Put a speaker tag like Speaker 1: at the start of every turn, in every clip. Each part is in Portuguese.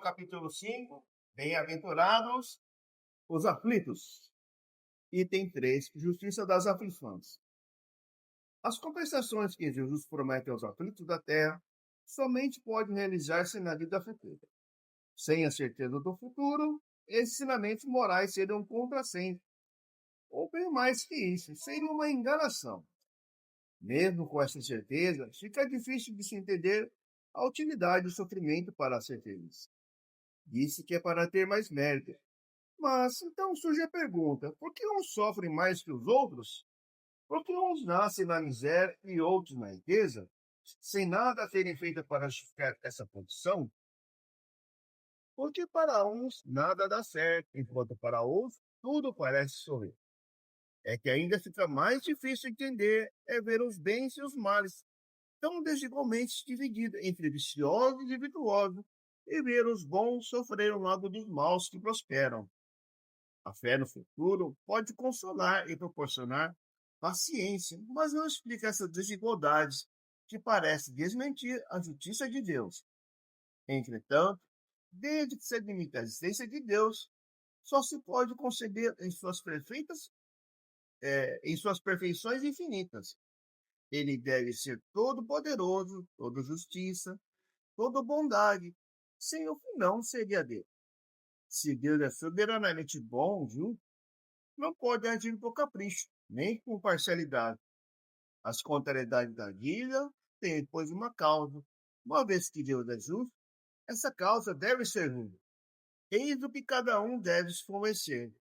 Speaker 1: capítulo 5, Bem-aventurados os aflitos. Item 3, Justiça das aflições. As compensações que Jesus promete aos aflitos da terra somente podem realizar-se na vida futura. Sem a certeza do futuro, esses ensinamentos morais seriam um contrassenso, ou bem mais que isso, seria uma enganação. Mesmo com essa certeza, fica difícil de se entender a utilidade do sofrimento para ser feliz. Disse que é para ter mais mérito. Mas então surge a pergunta: por que uns sofrem mais que os outros? Por que uns nascem na miséria e outros na riqueza, sem nada terem feito para justificar essa condição? Porque para uns nada dá certo, enquanto para outros tudo parece sorrir. É que ainda fica mais difícil entender ver os bens e os males tão desigualmente divididos entre viciosos e virtuosos, e ver os bons sofrer ao lado dos maus que prosperam. A fé no futuro pode consolar e proporcionar paciência, mas não explica essas desigualdades que parecem desmentir a justiça de Deus. Entretanto, desde que se admite a existência de Deus, só se pode conceber em suas perfeições infinitas. Ele deve ser todo-poderoso, toda justiça, toda bondade. Sem o que não seria Deus. Se Deus é soberanamente bom, justo, não pode agir por capricho, nem com parcialidade. As contrariedades da vida têm, pois, uma causa. Uma vez que Deus é justo, essa causa deve ser justa. Eis o que cada um deve se convencer.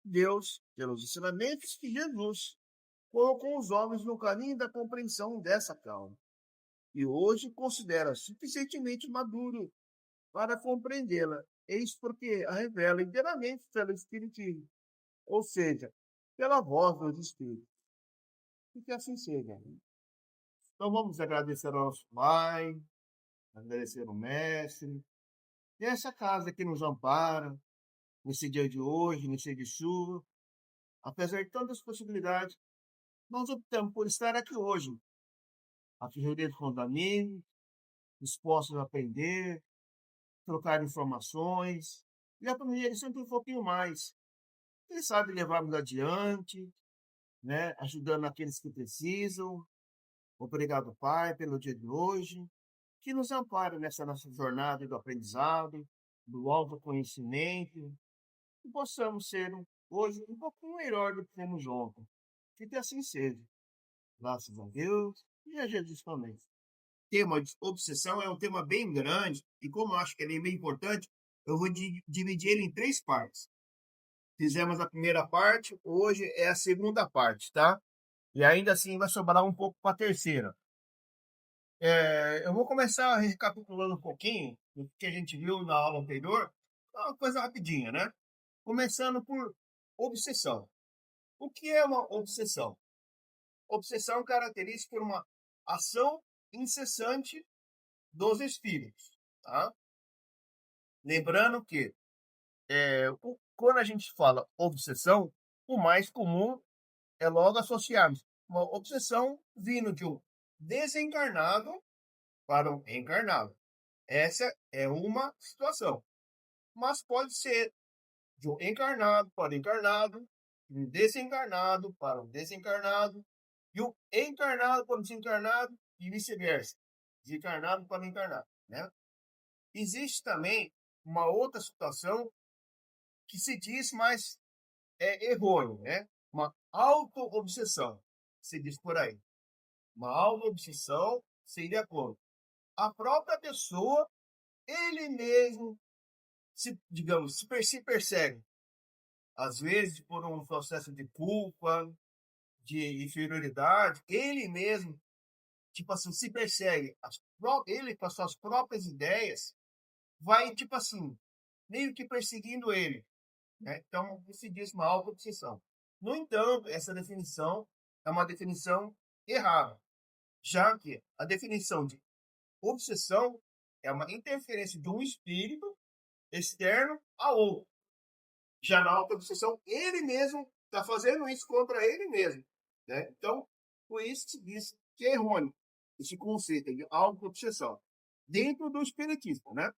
Speaker 1: Deus, pelos ensinamentos de Jesus, colocou os homens no caminho da compreensão dessa causa, e hoje considera suficientemente maduro para compreendê-la. Eis porque a revela inteiramente pelo Espiritismo, ou seja, pela voz dos Espíritos. E que assim seja. Então vamos agradecer ao nosso Pai, agradecer ao Mestre, e essa casa que nos ampara, nesse dia de hoje, nesse dia de chuva. Apesar de tantas possibilidades, nós optamos por estar aqui hoje, a reunir com os amigos, dispostos a aprender, trocar informações, e aprender sempre um pouquinho mais. Quem sabe levarmos adiante, né, ajudando aqueles que precisam. Obrigado, Pai, pelo dia de hoje, que nos ampare nessa nossa jornada do aprendizado, do autoconhecimento, e possamos ser hoje um pouquinho melhor do que fomos ontem. Que assim seja. Graças a Deus e a Jesus também. O tema de obsessão é um tema bem grande, e como eu acho que ele é bem importante, eu vou dividir ele em 3 partes. Fizemos a primeira parte, hoje é a segunda parte, tá? E ainda assim vai sobrar um pouco para a terceira. Eu vou começar recapitulando um pouquinho do que a gente viu na aula anterior, uma coisa rapidinha, né? Começando por obsessão. O que é uma obsessão? Obsessão é característica por uma ação incessante dos espíritos, tá? Lembrando que quando a gente fala obsessão, o mais comum é logo associarmos uma obsessão vindo de um desencarnado para um encarnado. Essa é uma situação. Mas pode ser de um encarnado para encarnado, de um desencarnado para um desencarnado, e um encarnado para um desencarnado, e vice-versa. Desencarnado para encarnado, né? Existe também uma outra situação que se diz, mas é errôneo, né? Uma auto-obsessão, se diz por aí. Uma auto-obsessão seria como a própria pessoa, ele mesmo, digamos, se persegue. Às vezes, por um processo de culpa, de inferioridade, ele mesmo, tipo assim, se persegue. Ele, com as suas próprias ideias, vai, tipo assim, meio que perseguindo ele. Né? Então, se diz uma auto-obsessão. No entanto, essa definição é uma definição errada, já que a definição de obsessão é uma interferência de um espírito externo a outro. Já na auto-obsessão, ele mesmo está fazendo isso contra ele mesmo. Né? Então, por isso se diz que é errôneo esse conceito de auto-obsessão dentro do espiritismo. Né?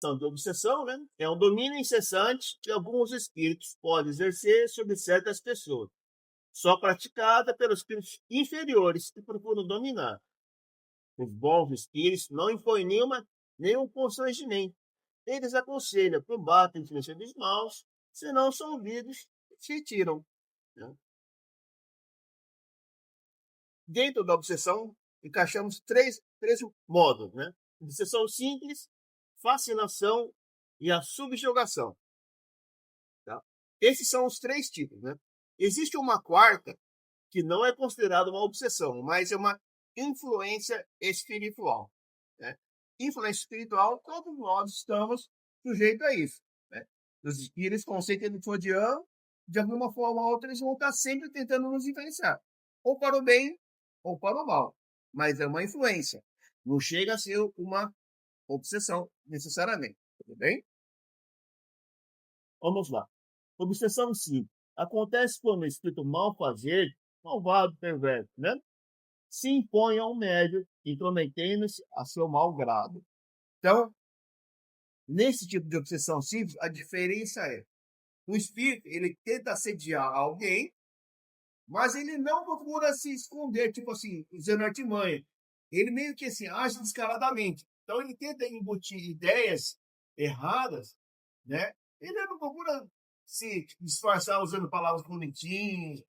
Speaker 1: questão de obsessão, né, é um domínio incessante que alguns espíritos podem exercer sobre certas pessoas, só praticada pelos espíritos inferiores que procuram dominar. Os bons espíritos não impõem nenhum constrangimento. Eles aconselham, combatem a influência dos maus, se não são ouvidos, se tiram. Né? Dentro da obsessão, encaixamos três modos, né? Obsessão simples, fascinação e a subjugação. Tá? Esses são os três tipos, né? Existe uma quarta que não é considerada uma obsessão, mas é uma influência espiritual. Né? Influência espiritual, todos nós estamos sujeitos a isso. Né? Os espíritos, conceitos de Fodian, de alguma forma ou outra, eles vão estar sempre tentando nos influenciar, ou para o bem ou para o mal. Mas é uma influência. Não chega a ser uma obsessão, necessariamente. Tudo bem? Vamos lá. Obsessão sim. Acontece quando o espírito malfazejo, malvado, perverso, né? Se impõe ao médium, intrometendo-se a seu mau grado. Então, nesse tipo de obsessão simples, a diferença é o espírito, ele tenta assediar alguém, mas ele não procura se esconder, tipo assim, usando artimanha. Ele meio que assim, age descaradamente. Então, ele tenta embutir ideias erradas, né? Ele não procura se disfarçar usando palavras bonitinhas,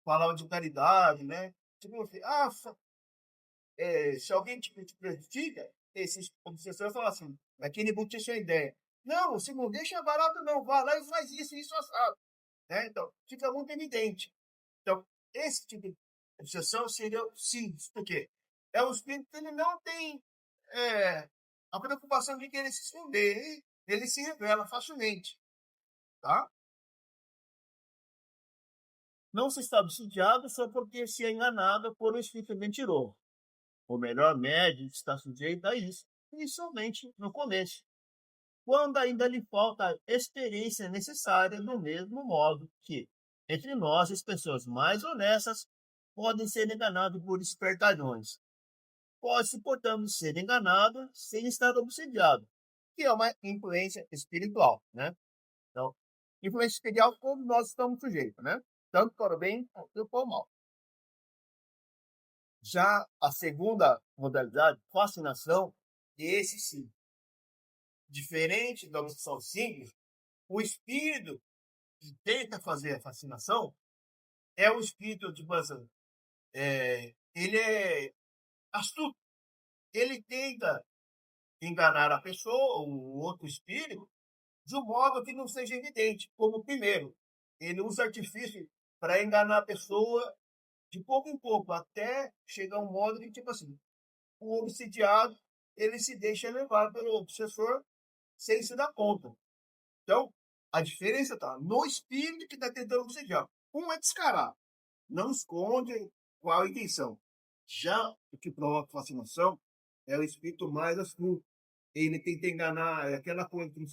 Speaker 1: palavras de caridade, né? Tipo assim, se alguém te prejudica, esse obsessor vai falar assim, aquele embute sua ideia. Não, você não deixa barato não, vai lá e faz isso, assado. Né? Então, fica muito evidente. Então, esse tipo de obsessão seria simples, porque é um espírito que ele não tem a preocupação de querer se esconder, ele se revela facilmente. Tá? Não se está obsidiado só porque se é enganado por um espírito mentiroso. O melhor médium está sujeito a isso, principalmente no começo, quando ainda lhe falta a experiência necessária, do mesmo modo que, entre nós, as pessoas mais honestas podem ser enganadas por espertalhões. Pode-se, portanto, ser enganado sem estar obsidiado, que é uma influência espiritual, né? Então, influência espiritual, todos nós estamos sujeitos, né? Tanto para o bem quanto para o mal. Já a segunda modalidade, fascinação, esse sim, diferente da obsessão simples, o espírito que tenta fazer a fascinação é o espírito de Banzan. Ele é astuto. Ele tenta enganar a pessoa, o outro espírito, de um modo que não seja evidente, como o primeiro. Ele usa artifício para enganar a pessoa de pouco em pouco, até chegar a um modo de, tipo assim, o obsidiado, ele se deixa levar pelo obsessor sem se dar conta. Então, a diferença está no espírito que está tentando obsediar. Um é descarado, não esconde qual a intenção. Já o que provoca fascinação é o espírito mais astuto. Ele tenta enganar, é aquela coisa que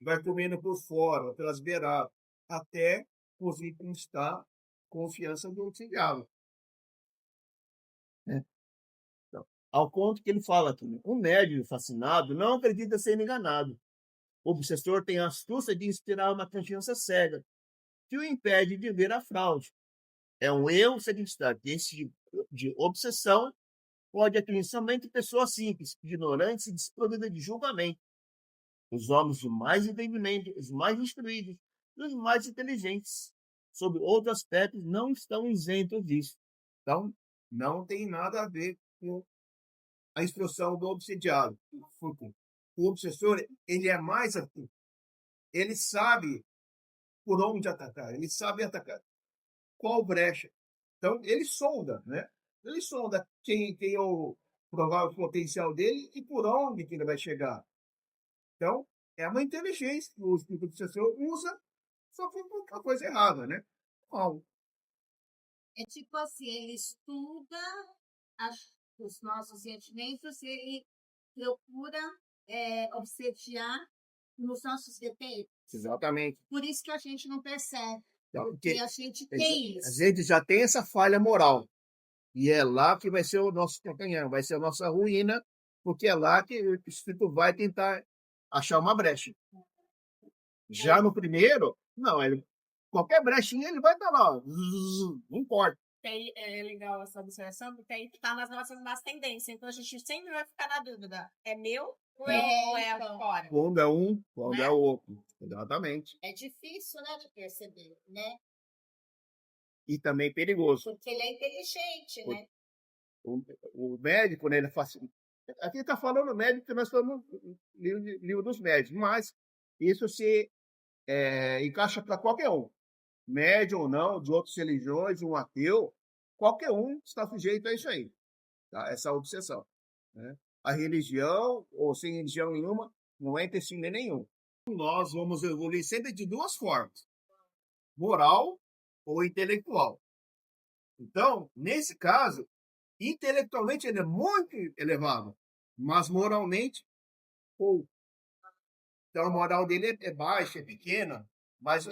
Speaker 1: vai comendo por fora, pelas beiradas, até conseguir conquistar a confiança do obsidiado. Então, ao ponto que ele fala aqui, o médium fascinado não acredita ser enganado. O obsessor tem a astúcia de inspirar uma confiança cega, que o impede de ver a fraude. É um erro se acreditar que esse tipo de obsessão pode atingir somente pessoas simples, ignorantes e desprovidas de julgamento. Os homens de mais entendimento, os mais instruídos e os mais inteligentes, sob outros aspectos, não estão isentos disso. Então, não tem nada a ver com a instrução do obsidiado. O obsessor, ele é mais astuto. Ele sabe por onde atacar, ele sabe atacar qual brecha. Então, ele sonda, né? Ele sonda quem é o provável potencial dele e por onde que ele vai chegar. Então, é uma inteligência que o espírito obsessor usa, só que com a coisa errada, né? Bom,
Speaker 2: É tipo assim, ele estuda os nossos sentimentos e ele procura obsediar nos nossos defeitos.
Speaker 1: exatamente.
Speaker 2: Por isso que a gente não percebe.
Speaker 1: Então,
Speaker 2: Porque a gente tem
Speaker 1: a
Speaker 2: isso.
Speaker 1: gente já tem essa falha moral. E é lá que vai ser o nosso calcanhar, vai ser a nossa ruína, porque é lá que o espírito vai tentar achar uma brecha. Já no primeiro, não, qualquer brechinha ele vai estar lá, ó, não importa.
Speaker 3: É legal essa observação, porque aí tá nas nossas tendências. Então a gente sempre vai ficar na dúvida. É meu ou é
Speaker 2: então.
Speaker 3: fora?
Speaker 1: Quando é um, quando
Speaker 3: Né?
Speaker 1: é o outro. Exatamente.
Speaker 2: É difícil, né, de perceber, né?
Speaker 1: E também perigoso.
Speaker 2: Porque ele é inteligente, né?
Speaker 1: O médico, né, ele faz. Aqui está falando médico, porque nós estamos no livro dos médicos, mas isso se encaixa para qualquer um. Médio ou não, de outras religiões, um ateu, qualquer um está sujeito a isso aí, tá? Essa obsessão. Né? A religião, ou sem religião nenhuma, não é empecilho nenhum. Nós vamos evoluir sempre de duas formas: moral ou intelectual. Então, nesse caso, intelectualmente ele é muito elevado, mas moralmente pouco. Então, a moral dele é baixa, é pequena, mas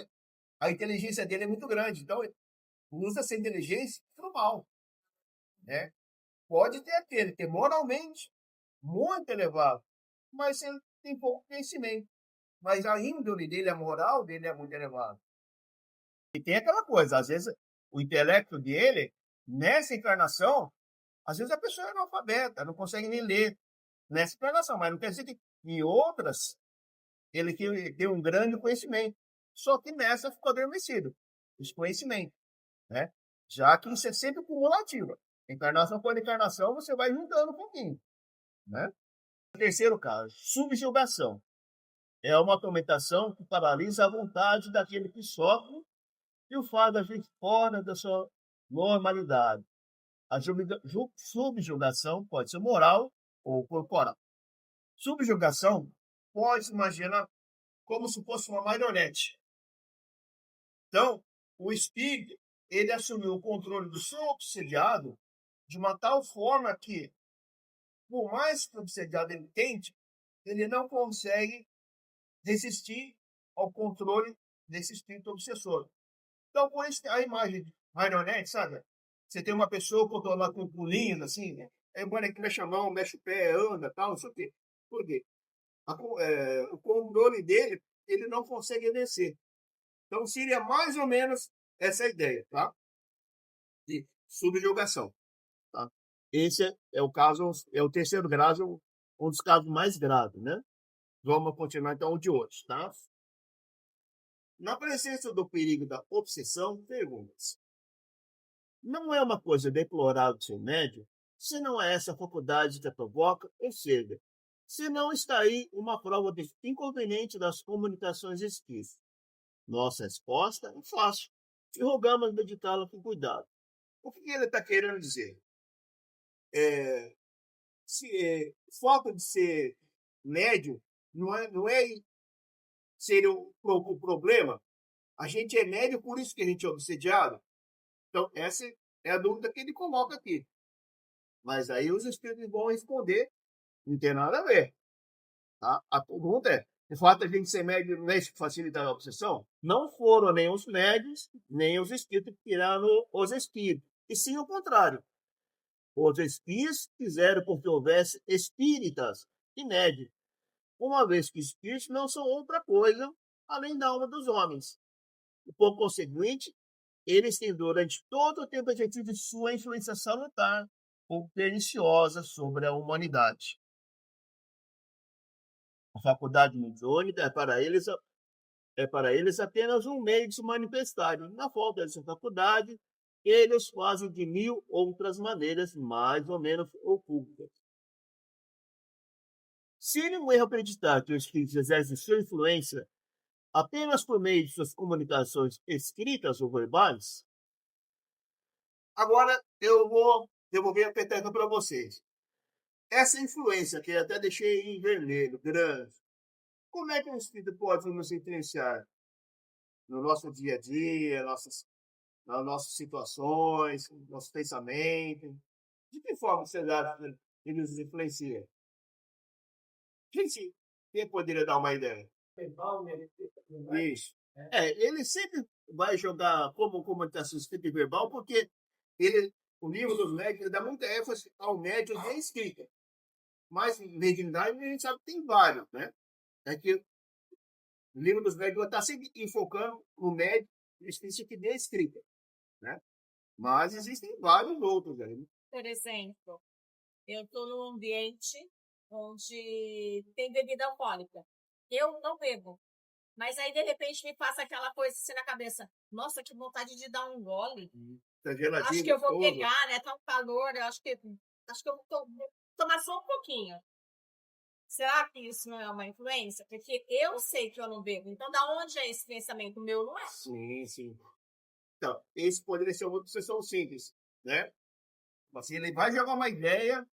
Speaker 1: a inteligência dele é muito grande. Então, ele usa essa inteligência para o mal. Né? Pode ter aquele que é moralmente muito elevado, mas ele tem pouco conhecimento. Mas a índole dele, a moral dele é muito elevada. E tem aquela coisa, às vezes o intelecto dele, nessa encarnação, às vezes a pessoa é analfabeta, não consegue nem ler nessa encarnação, mas não quer dizer que em outras ele tem um grande conhecimento. Só que nessa ficou adormecido, esse conhecimento. Né? Já que isso é sempre cumulativo. Encarnação por encarnação, você vai juntando um pouquinho. Né? O terceiro caso, subjugação. É uma atormentação que paralisa a vontade daquele que sofre e o faz agir fora da sua normalidade. A subjugação pode ser moral ou corporal. Subjugação pode se imaginar como se fosse uma marionete. Então, o espírito ele assumiu o controle do seu obsediado de uma tal forma que, por mais que o obsediado ele tente, ele não consegue resistir ao controle desse espírito obsessor. Então, por isso, a imagem de marionete, sabe? Você tem uma pessoa controlada com pulinhos, assim, né? Aí o bonequinho mexe a mão, mexe o pé, anda, tal, não sei o quê. Por quê? O controle dele, ele não consegue vencer. Então, seria mais ou menos essa ideia, tá? De subjugação. Tá? Esse é o caso, é o terceiro grau, um dos casos mais graves, né? Vamos continuar então o de hoje, tá? Na presença do perigo da obsessão, perguntas. Não é uma coisa deplorável ser médio, se não é essa faculdade que a provoca, ou seja, se não está aí uma prova de inconveniente das comunicações espíritas. Nossa resposta é fácil, e rogamos meditá-la com cuidado. O que ele está querendo dizer? Falta de ser médio não é ser o problema. A gente é médio, por isso que a gente é obsediado. Então, essa é a dúvida que ele coloca aqui. Mas aí os espíritos vão responder, não tem nada a ver. Tá? A pergunta é, o fato de a gente ser médio não é isso que facilita a obsessão? Não foram nem os médios, nem os espíritos que tiraram os espíritos. E sim o contrário. Os espíritos fizeram com que houvesse espíritas e médios, uma vez que espíritos não são outra coisa além da alma dos homens. E, por conseguinte, eles têm durante todo o tempo exercido sua influência salutar ou perniciosa sobre a humanidade. A faculdade mediúnica é para eles apenas um meio de se manifestarem. Na falta dessa faculdade, eles fazem de 1000 outras maneiras mais ou menos ocultas. Seria um erro acreditar que os espíritos exercem sua influência apenas por meio de suas comunicações escritas ou verbais? Agora eu vou devolver a peteca para vocês. Essa influência que eu até deixei em vermelho, grande, como é que o espírito pode nos influenciar no nosso dia a dia, nas nossas situações, nossos pensamentos? De que forma você acha que ele nos influencia? Quem poderia dar uma ideia? Isso. Ele sempre vai jogar como comunicação escrita e verbal, porque o livro dos médios dá muita ênfase ao médium de escrita. Mas mediunidade a gente sabe que tem vários, né? É que o livro dos médios está sempre enfocando no médico específico de escrita, né? Mas existem vários outros aí, né?
Speaker 3: Por exemplo, eu estou num ambiente onde tem bebida alcoólica. Eu não bebo. Mas aí, de repente, me passa aquela coisa assim na cabeça. Nossa, que vontade de dar um gole.
Speaker 1: Tá
Speaker 3: Acho
Speaker 1: geladinho,
Speaker 3: que eu vou
Speaker 1: gostoso.
Speaker 3: pegar, né? Tá um calor. Eu acho que eu vou tomar só um pouquinho. Será que isso não é uma influência? Porque eu sei que eu não bebo. Então, da onde é esse pensamento? O meu não é.
Speaker 1: Sim, sim. Então, esse poderia ser uma obsessão simples, né? Mas ele vai jogar uma ideia,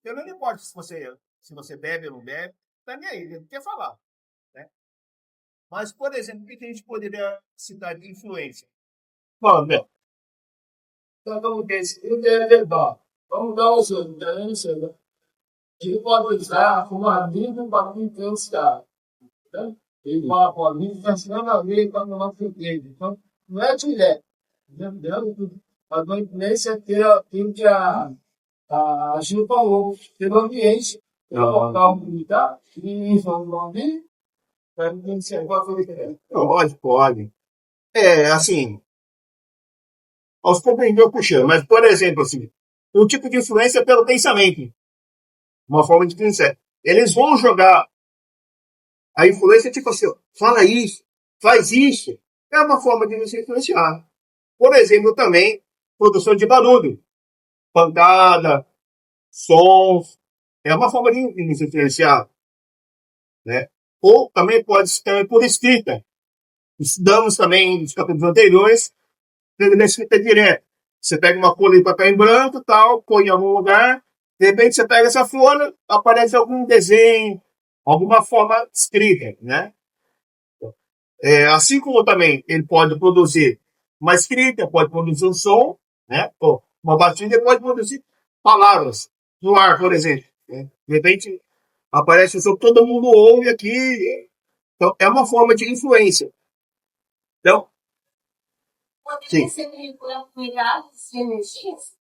Speaker 1: eu não importa se você bebe ou não bebe, tá nem aí, ele não quer falar, né? Mas, por exemplo, o que a gente poderia citar de influência? Fala, Beto.
Speaker 4: Então, vamos ver, vamos dar os mudanças, né? Que pode usar como amigo para influenciar. Né? E com amigo funcionando a ver quando não dele. Então, não é direto. Entendeu? A influência é ter aquilo que a Gil falou, pelo ambiente, pelo local militar, e falando para influenciar.
Speaker 1: Pode. Assim, aos poucos eu puxando, mas, por exemplo, assim, um tipo de influência é pelo pensamento, uma forma de influência. Eles vão jogar a influência, tipo assim, ó, fala isso, faz isso. É uma forma de você influenciar. Por exemplo, também, produção de barulho, pancada, sons, é uma forma de nos influenciar, né? Ou também pode ser por escrita. Estudamos também nos capítulos anteriores, na escrita direta. Você pega uma folha de papel em branco, tal, põe em algum lugar, de repente você pega essa folha, aparece algum desenho, alguma forma escrita, né? Assim como também ele pode produzir uma escrita, pode produzir um som, né? Pô, uma batida pode produzir palavras no ar, por exemplo, né? De repente aparece o som, todo mundo ouve aqui. Então, é uma forma de influência. Então, sim.
Speaker 2: Poderia ser vinculado com cuidados de energias?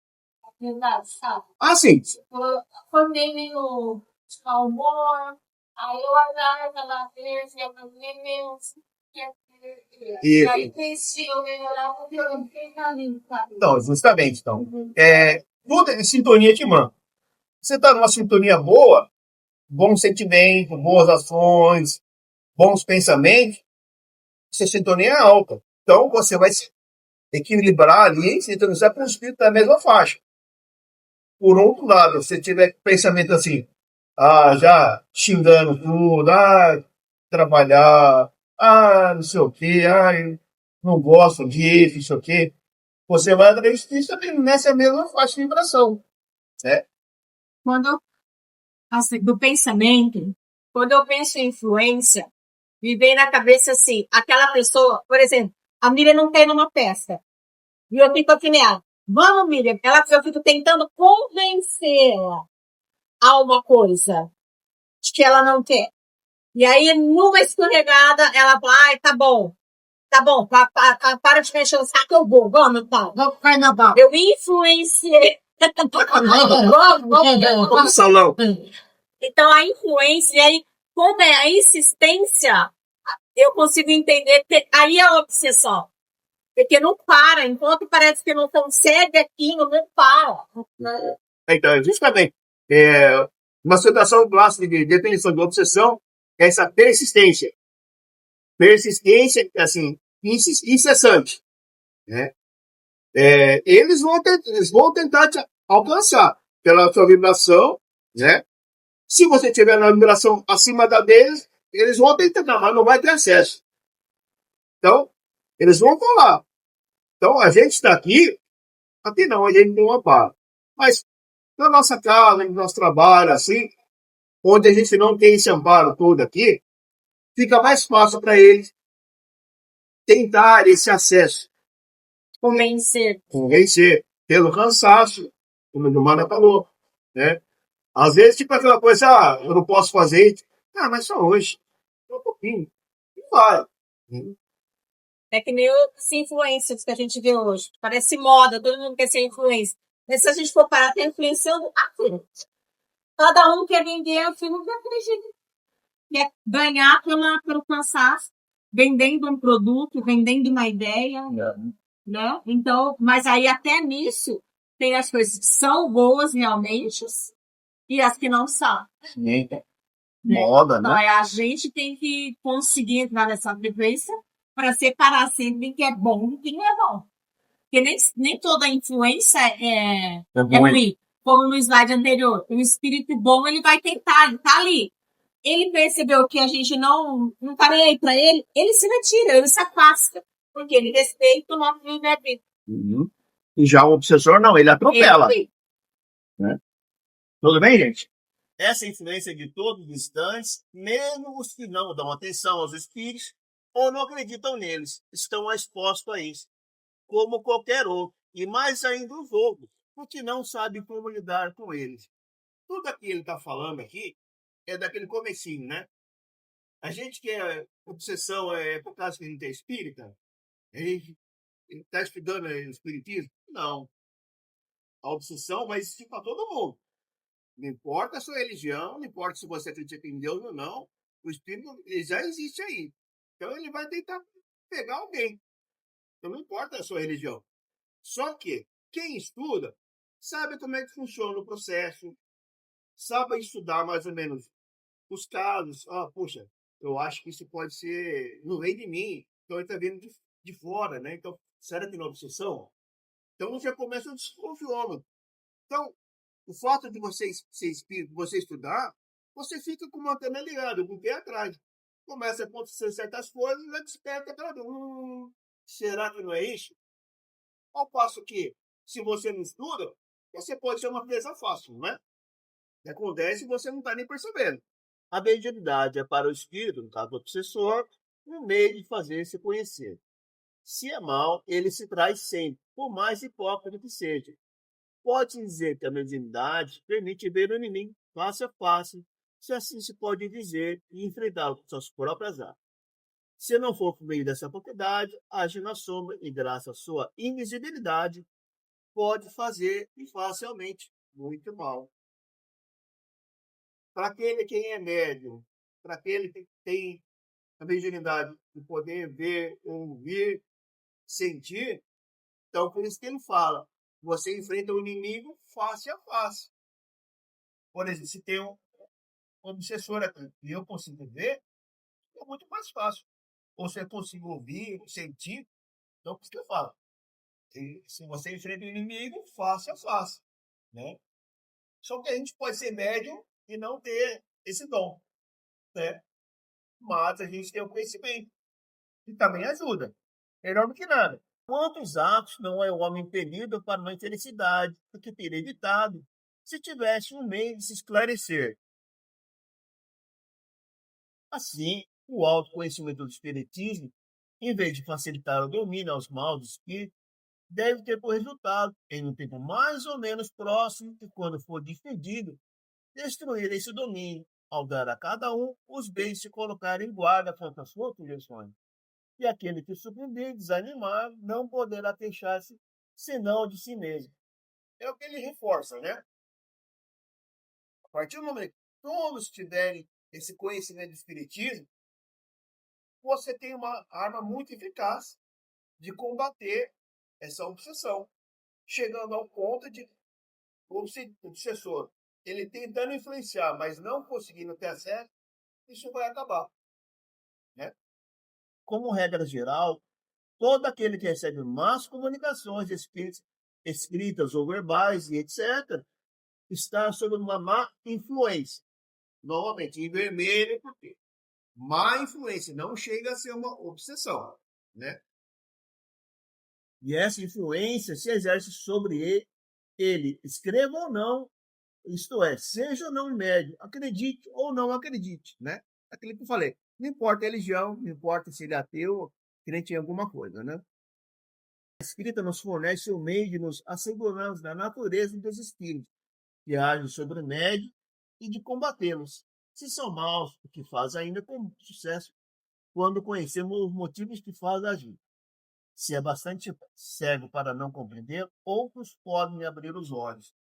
Speaker 2: Verdade, sabe?
Speaker 1: Sim.
Speaker 2: Acordei meio de mau humor, aí eu olhava aquela vez e eu falei, meu, e
Speaker 1: Isso.
Speaker 2: aí cresci, eu melhorava porque eu não fiquei caminho, sabe?
Speaker 1: Então, justamente. Então, tudo é sintonia de mão. Você está numa sintonia boa, bons sentimentos, boas ações, bons pensamentos, essa sintonia é alta. Então, você vai se equilibrar ali, sintonizar com o espírito da mesma faixa. Por outro lado, se tiver pensamento assim, já xingando tudo, trabalhar, não sei o quê, não gosto disso, não sei o quê, você vai atrair também nessa mesma faixa de vibração, né?
Speaker 3: Quando, assim, do pensamento, quando eu penso em influência, me vem na cabeça assim, aquela pessoa, por exemplo, a Miriam não quer ir numa festa. E eu fico aqui nela. Vamos, Miriam. Eu fico tentando convencê-la a uma coisa de que ela não quer. E aí, numa escorregada, ela fala, ai, tá bom, para de mexer o saco, eu vou, vamos, então.
Speaker 4: Vamos carnaval.
Speaker 3: Eu influenciei.
Speaker 1: Vamos, salão.
Speaker 3: Então, a influência, e aí, como é a insistência, eu consigo entender que aí é a obsessão. Porque não para, enquanto parece que não consegue aquilo, não para.
Speaker 1: Então, justamente, uma situação clássica de definição de obsessão é essa persistência. Persistência, assim, incessante, né? Eles vão tentar te alcançar pela sua vibração, né? Se você tiver na vibração acima da deles, eles vão tentar, mas não vai ter acesso. Então, eles vão falar. Então, a gente está aqui não, a gente não ampara. Mas, na nossa casa, no nosso trabalho, assim, onde a gente não tem esse amparo todo aqui, fica mais fácil para eles tentar esse acesso.
Speaker 3: Convencer.
Speaker 1: Pelo cansaço, como o Gilmar falou, né? Às vezes, tipo aquela coisa, eu não posso fazer isso. Mas só hoje. Só um pouquinho. E vai.
Speaker 3: É que nem os influencers que a gente vê hoje. Parece moda, todo mundo quer ser influencer. Mas se a gente for parar, tá influenciando a tudo. Cada um quer vender aquilo daquele jeito. quer ganhar pelo cansaço, vendendo um produto, vendendo uma ideia, né? Então, mas aí até nisso tem as coisas que são boas realmente e as que não são.
Speaker 1: Sim.
Speaker 3: Né?
Speaker 1: Moda,
Speaker 3: Então,
Speaker 1: né?
Speaker 3: a gente tem que conseguir entrar nessa frequência para separar sempre o que é bom e o que não é bom. Porque nem toda influência é ruim. Como no slide anterior, o espírito bom ele vai tentar, ele tá ali. Ele percebeu que a gente não tá nem aí para ele se retira, ele se afasta. Porque ele respeita o nosso livre-arbítrio.
Speaker 1: Uhum. E já o obsessor, não, ele atropela. Né? Tudo bem, gente? Essa influência de todos os instantes, mesmo os que não dão atenção aos espíritos ou não acreditam neles, estão expostos a isso, como qualquer outro, e mais ainda os outros, porque não sabem como lidar com eles. Tudo aquilo que ele está falando aqui é daquele comecinho, né? A gente que é obsessão é por causa que a gente é espírita, a gente está estudando o espiritismo? Não. A obsessão vai existir para todo mundo. Não importa a sua religião, não importa se você acredita em Deus ou não, o espírito ele já existe aí. Então ele vai tentar pegar alguém. Então não importa a sua religião. Só que quem estuda sabe como é que funciona o processo, sabe estudar mais ou menos os casos. Puxa, eu acho que isso pode ser, não vem de mim, então ele está vindo de fora, né? Então, será que não é obsessão? Então já começa desconfiando. Então, o fato de você ser espírito, você estudar, você fica com uma antena ligada, com o pé atrás. Começa a acontecer certas coisas, já desperta aquela dúvida. Será que não é isso? Ao passo que, se você não estuda, você pode ser uma presa fácil, né? Acontece e você não está nem percebendo. A mediunidade é para o espírito, no caso do obsessor, um meio de fazer-se conhecer. Se é mal, ele se traz sempre, por mais hipócrita que seja. Pode dizer que a mediunidade permite ver o inimigo face a face, se assim se pode dizer, e enfrentá-lo com suas próprias armas. Se não for por meio dessa propriedade, age na sombra e, graças à sua invisibilidade, pode fazer e facilmente muito mal. Para aquele que é médium, para aquele que tem a mediunidade de poder ver, ouvir, sentir, então por isso que ele fala, você enfrenta o inimigo face a face. Por exemplo, se tem um obsessor aqui e eu consigo ver, é muito mais fácil. Ou se eu consigo ouvir, sentir, então por isso que eu falo. Se você enfrenta o inimigo, face a face. Né? Só que a gente pode ser médium e não ter esse dom. Né? Mas a gente tem o conhecimento. E também ajuda. Melhor do que nada. Quantos atos não é o homem impelido para uma infelicidade, porque teria evitado se tivesse um meio de se esclarecer? Assim, o autoconhecimento do espiritismo, em vez de facilitar o domínio aos maus espíritos, deve ter por resultado, em um tempo mais ou menos próximo de quando for defendido, destruir esse domínio, ao dar a cada um os bens de se colocar em guarda contra as suas projeções. E aquele que surpreender, desanimar, não poderá queixar-se senão de si mesmo. É o que ele reforça, né? A partir do momento que todos tiverem esse conhecimento do espiritismo, você tem uma arma muito eficaz de combater essa obsessão, chegando ao ponto de o obsessor, ele tentando influenciar, mas não conseguindo ter acesso, isso vai acabar. Né? Como regra geral, todo aquele que recebe más comunicações de espíritos, escritas ou verbais e etc., está sob uma má influência. Novamente, em vermelho, por quê? Má influência não chega a ser uma obsessão. Né? E essa influência se exerce sobre ele, escreva ou não, isto é, seja ou não médio, acredite ou não acredite, né? Aquilo que eu falei, não importa a religião, não importa se ele é ateu, crente em alguma coisa, né? A escrita nos fornece o meio de nos assegurarmos da natureza dos espíritos, que agem sobre o médio e de combatê-los. Se são maus, o que faz ainda com sucesso, quando conhecemos os motivos que faz agir. Se é bastante cego para não compreender, outros podem abrir os olhos.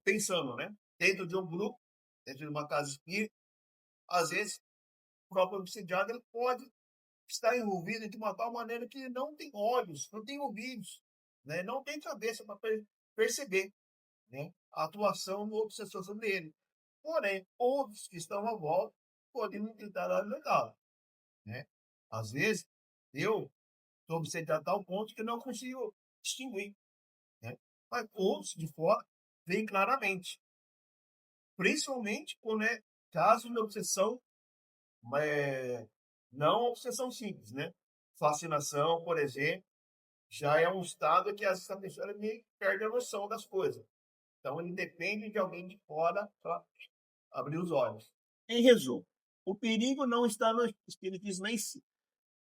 Speaker 1: Pensando, né? Dentro de um grupo, dentro de uma casa espírita, às vezes, o próprio obsidiado ele pode estar envolvido de uma tal maneira que ele não tem olhos, não tem ouvidos, né? Não tem cabeça para perceber, né, a atuação do obsessor sobre ele. Porém, outros que estão à volta podem tentar ajudá-lo, né? Às vezes, eu estou obcecado a tal ponto que não consigo distinguir, né? Mas outros de fora veem claramente, principalmente quando é caso de obsessão, não obsessão simples, né? Fascinação, por exemplo, já é um estado que essa pessoa meio que perde a noção das coisas. Então, ele depende de alguém de fora para abrir os olhos. Em resumo, o perigo não está no espiritismo em si,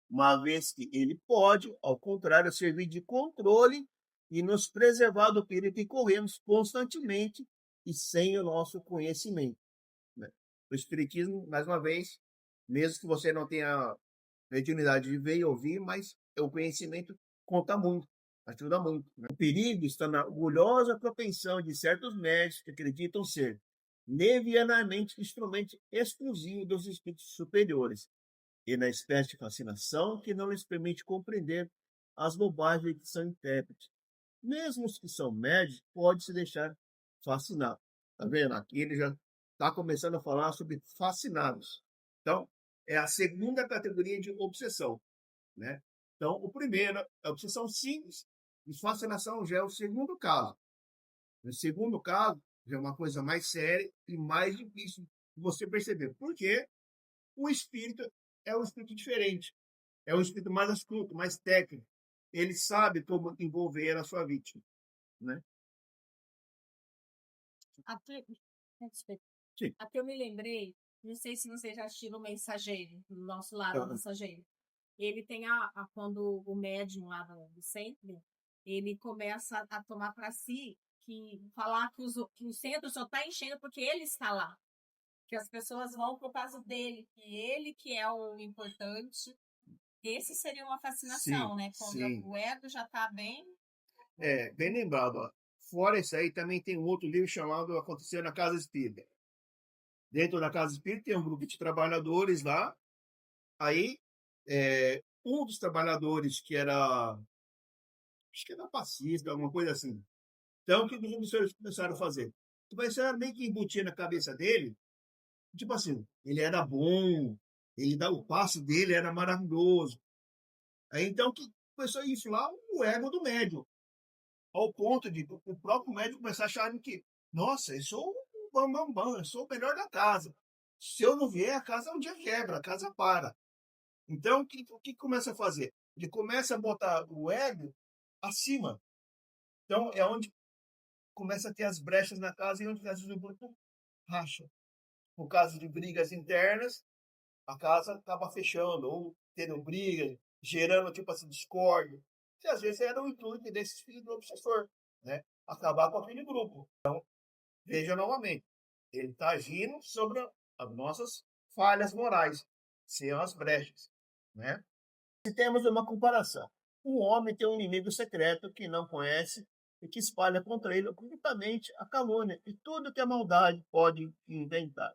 Speaker 1: uma vez que ele pode, ao contrário, servir de controle e nos preservar do perigo que corremos constantemente e sem o nosso conhecimento, né? O espiritismo, mais uma vez, mesmo que você não tenha mediunidade de ver e ouvir, mas o conhecimento conta muito, ajuda muito, né? O perigo está na orgulhosa propensão de certos médicos que acreditam ser levianamente instrumento exclusivo dos espíritos superiores e na espécie de fascinação que não lhes permite compreender as bobagens que são intérpretes. Mesmo os que são médios podem se deixar fascinar. Tá vendo? Aqui ele já está começando a falar sobre fascinados. Então, é a segunda categoria de obsessão, né? Então, o primeiro é a obsessão simples e fascinação já é o segundo caso. No segundo caso, já é uma coisa mais séria e mais difícil de você perceber. Porque o espírito é um espírito diferente. É um espírito mais astuto, mais técnico. Ele sabe como envolver a sua vítima, né?
Speaker 3: Até,
Speaker 1: Sim.
Speaker 3: até eu me lembrei, não sei se você já assistiu o Mensageiro, do nosso lado, o Mensageiro. Ele tem quando o médium lá do centro, ele começa a tomar para si falar que o centro só está enchendo porque ele está lá. Que as pessoas vão por causa dele, que ele que é o importante. Esse seria uma fascinação,
Speaker 1: Sim,
Speaker 3: né? Quando
Speaker 1: sim.
Speaker 3: o ego já está bem.
Speaker 1: Bem lembrado. Ó. Fora isso aí, também tem um outro livro chamado Aconteceu na Casa Espírita. Dentro da Casa Espírita tem um grupo de trabalhadores lá. Aí, um dos trabalhadores que era, acho que era passista, alguma coisa assim. Então, o que os emissores começaram a fazer? Começaram meio que embutir na cabeça dele, tipo assim, ele era bom, o passe dele era maravilhoso. Aí, então, que começou a inflar o ego do médium, ao ponto de o próprio médium começar a achar que, nossa, eu sou o bambambam, eu sou o melhor da casa. Se eu não vier, a casa um dia quebra, a casa para. Então, o que começa a fazer? Ele começa a botar o ego acima. Então, é onde começa a ter as brechas na casa e onde às vezes o grupo racha. Por causa de brigas internas, a casa acaba fechando, ou tendo briga, gerando tipo assim, discórdia. Que às vezes era o intuito desse filho do obsessor, né? Acabar com aquele grupo. Então, veja novamente, ele está agindo sobre as nossas falhas morais, são as brechas, né? Se temos uma comparação, um homem tem um inimigo secreto que não conhece e que espalha contra ele ocultamente a calúnia e tudo que a maldade pode inventar.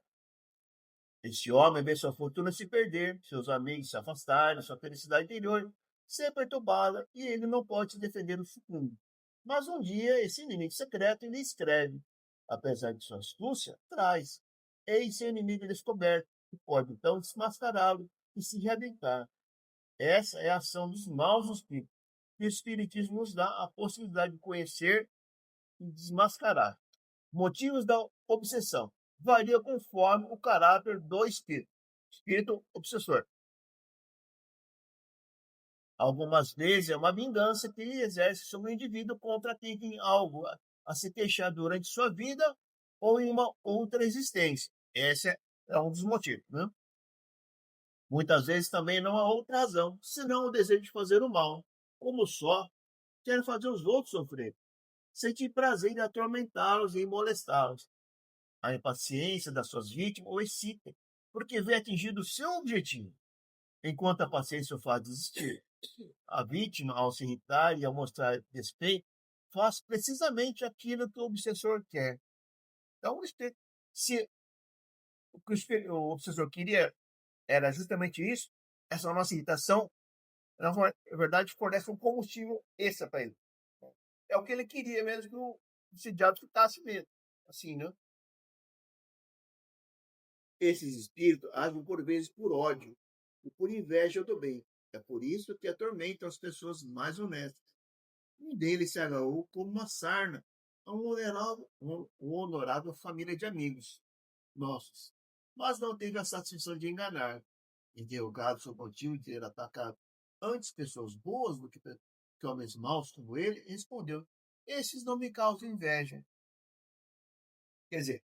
Speaker 1: Esse homem vê sua fortuna se perder, seus amigos se afastarem, sua felicidade interior ser perturbada e ele não pode se defender no futuro. Mas um dia esse inimigo secreto lhe escreve, apesar de sua astúcia, traz. Eis seu inimigo descoberto, e pode então desmascará-lo e se rebentar. Essa é a ação dos maus espíritos. E o Espiritismo nos dá a possibilidade de conhecer e desmascarar. Motivos da obsessão varia conforme o caráter do espírito. Espírito obsessor. Algumas vezes é uma vingança que ele exerce sobre o indivíduo contra quem tem algo a se queixar durante sua vida ou em uma outra existência. Esse é um dos motivos, né? Muitas vezes também não há outra razão, senão o desejo de fazer o mal, como só quer fazer os outros sofrer. Sentir prazer em atormentá-los e em molestá-los. A impaciência das suas vítimas o excita, porque vê atingido o seu objetivo, enquanto a paciência o faz desistir. A vítima, ao se irritar e ao mostrar respeito, faz precisamente aquilo que o obsessor quer. Então, se o que o obsessor queria era justamente isso, essa nossa irritação, na verdade, fornece um combustível extra para ele. É o que ele queria mesmo que o obsidiado ficasse mesmo, assim, né? Esses espíritos agem por vezes por ódio e por inveja do bem. É por isso que atormentam as pessoas mais honestas. Um deles se agarrou como uma sarna a uma honorável família de amigos nossos, mas não teve a satisfação de enganar. Interrogado sobre o motivo de ter atacado antes pessoas boas do que homens maus como ele, respondeu: esses não me causam inveja. Quer dizer,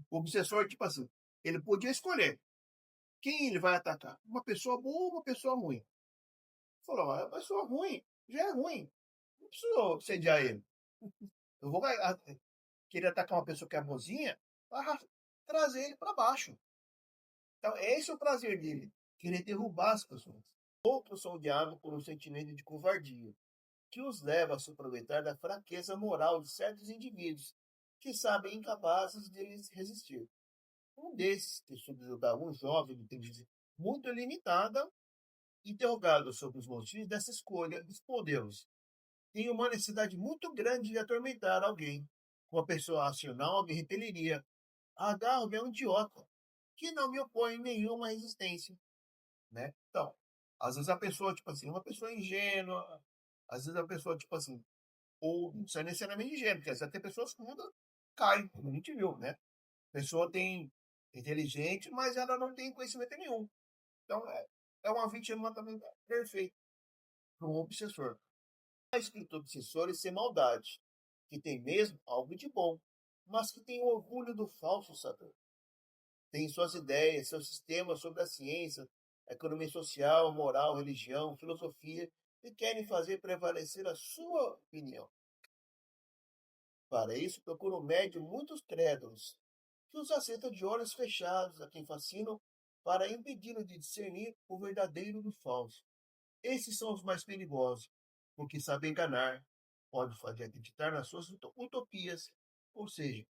Speaker 1: o obsessor, tipo assim, ele podia escolher quem ele vai atacar, uma pessoa boa ou uma pessoa ruim. Ele falou: a pessoa ruim já é ruim, não preciso obsediar ele. Eu vou querer atacar uma pessoa que é boazinha para trazer ele para baixo. Então, esse é o prazer dele, querer derrubar as pessoas. Outros são odiados por um sentimento de covardia, que os leva a se aproveitar da fraqueza moral de certos indivíduos, que sabem incapazes de lhes resistir. Um desses, que subjugava um jovem de inteligência muito limitada, interrogado sobre os motivos dessa escolha, respondeu-nos: tenho uma necessidade muito grande de atormentar alguém. Uma pessoa racional me repeliria. Agarro-me a um idiota, que não me opõe nenhuma resistência, né? Então, às vezes a pessoa, tipo assim, uma pessoa ingênua, às vezes a pessoa, tipo assim, ou não precisa necessariamente ingênua, porque às vezes tem pessoas que mudam, caem, como a gente viu, né? A pessoa tem inteligente, mas ela não tem conhecimento nenhum. Então, é uma vítima também perfeita para um obsessor. A escrita obsessor é sem maldade, que tem mesmo algo de bom, mas que tem o orgulho do falso saber. Tem suas ideias, seus sistemas sobre a ciência, a economia social, moral, religião, filosofia, e querem fazer prevalecer a sua opinião. Para isso, procura um médium muitos crédulos, que os aceita de olhos fechados, a quem fascinam, para impedi-lo de discernir o verdadeiro do falso. Esses são os mais perigosos, porque sabem enganar, podem fazer acreditar nas suas utopias, ou seja,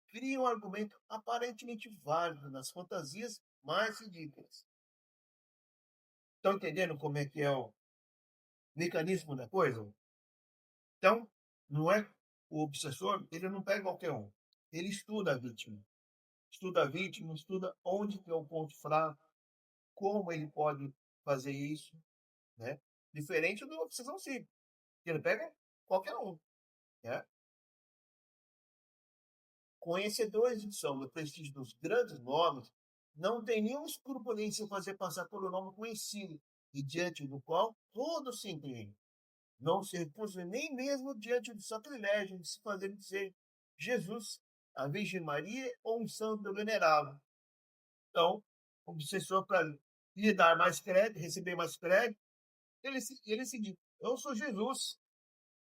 Speaker 1: criam um argumento aparentemente válido nas fantasias mais ridículas. Estão entendendo como é que é o mecanismo da coisa? Então, não é o obsessor, ele não pega qualquer um. Ele estuda a vítima. Estuda a vítima, estuda onde que é o ponto fraco, como ele pode fazer isso, né? Diferente do obsessão simples, que ele pega qualquer um, né? Conhecedores de são do prestígio dos grandes nomes, não tem nenhum escrúpulo em se fazer passar por um nome conhecido e diante do qual todos se inclinam. Não se recusa nem mesmo diante do sacrilégio de se fazer dizer Jesus, a Virgem Maria ou um santo venerável. Então, o obsessor, para lhe dar mais crédito, receber mais crédito, ele se diz: eu sou Jesus,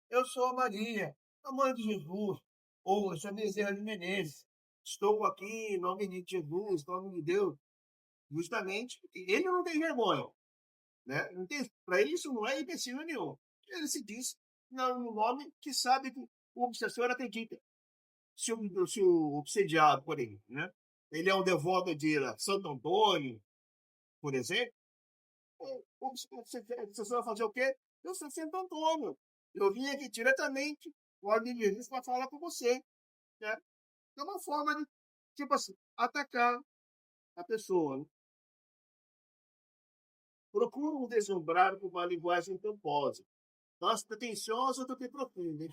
Speaker 1: eu sou a Maria, a mãe de Jesus, ou eu sou Bezerra de Menezes, estou aqui em nome de Jesus, em nome de Deus, justamente porque ele não tem vergonha, né? Para ele isso não é empecilho nenhum. Ele se diz no nome que sabe que o obsessor acredita. Se o obsediado, por exemplo, né? Ele é um devoto de Santo Antônio, por exemplo, o obsessor vai fazer o quê? Eu sou Santo Antônio. Eu vim aqui diretamente, o ordem de Jesus, para falar com você. Né? É uma forma de, tipo assim, atacar a pessoa. Né? Procuram deslumbrar com uma linguagem pomposa, mais pretensiosa do que profunda,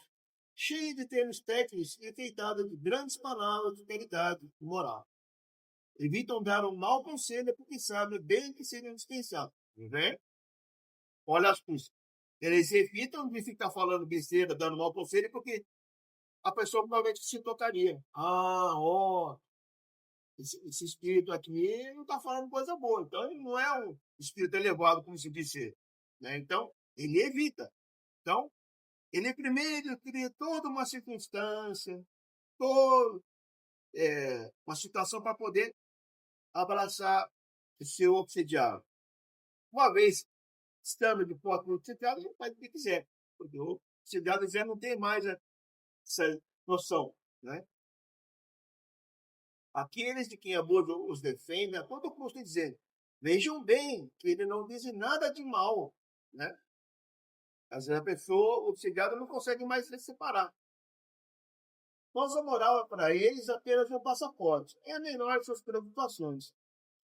Speaker 1: cheia de termos técnicos e enfeitada de grandes palavras de caridade e moral. Evitam dar um mau conselho porque sabem bem que seria indispensável. Né? Olha as coisas. Eles evitam de ficar falando besteira, dando mau conselho, porque a pessoa provavelmente se tocaria. Esse espírito aqui não está falando coisa boa. Então, ele não é um espírito elevado, como se disse. Né? Então, ele evita. Então, ele primeiro cria toda uma circunstância, toda uma situação para poder abraçar o seu obsediado. Uma vez estando de porta no obsediado, ele faz o que quiser. Porque o obsediado já não tem mais essa noção. Né? Aqueles de quem a boa os defende, a todo custo dizendo, vejam bem que ele não diz nada de mal, né? Às vezes a pessoa, o cigano, não consegue mais se separar. Mas a moral para eles apenas um passaporte. É a menor de suas preocupações.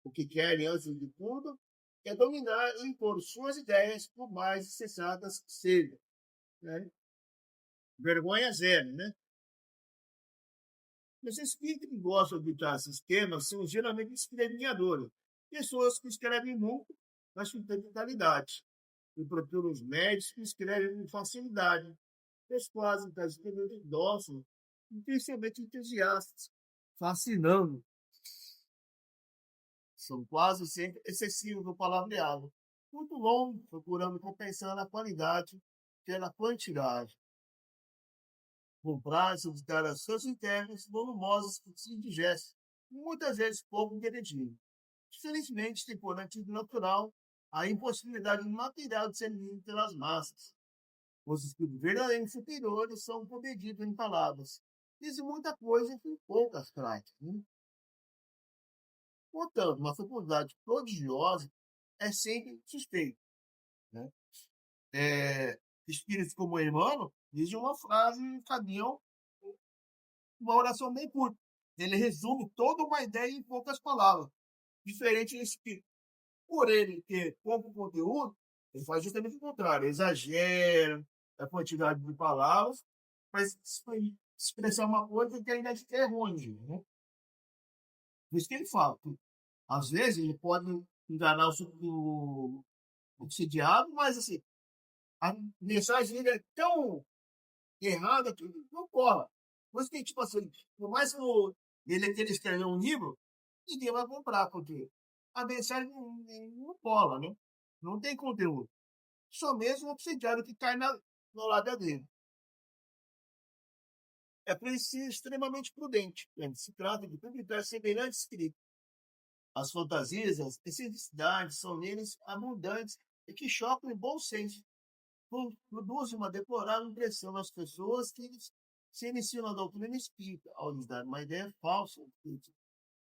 Speaker 1: O que querem, antes de tudo, é dominar e impor suas ideias, por mais sensatas que sejam. Né? Vergonha zero, né? Os espíritos que gostam de dar sistemas são geralmente escrevinhadores. Pessoas que escrevem muito, mas com mentalidade. E procuram os médicos que escrevem com facilidade. Eles fazem das escrevendo dóceis, intensamente entusiastas, fascinando. São quase sempre excessivos no palavreado. Muito longo, procurando compensar a qualidade pela quantidade. Comprar-se de declarações internas volumosas que se indigestem, muitas vezes pouco inteligíveis. Infelizmente, tem por antigo natural a impossibilidade material de ser lido pelas massas. Os espíritos verdadeiros superiores são comedidos em palavras. Dizem muita coisa com poucas práticas. Né? Portanto, uma faculdade prodigiosa é sempre suspeita. Né? Espíritos como Emmanuel dizem uma frase, caminham uma oração bem curta. Ele resume toda uma ideia em poucas palavras. Diferente desse espírito. Por ele ter pouco conteúdo, ele faz justamente o contrário. Exagera a quantidade de palavras, mas expressar uma coisa que ainda é ruim. Né? Por isso que ele fala. Que, às vezes ele pode enganar o obsidiado, mas assim, a mensagem dele é tão errada que não cola. Por isso que, tipo assim, por mais que ele escreveu um livro, ninguém vai comprar, porque a mensagem não cola, né? Não tem conteúdo. Só mesmo o obsidiado que cai no lado dele. É preciso ser extremamente prudente. Quando se trata de publicar semelhante escrito. As fantasias, as especificidades são neles abundantes e que chocam em bom senso. Produzem uma deplorável impressão nas pessoas que se iniciam na doutrina espírita, ao lhes dar uma ideia falsa,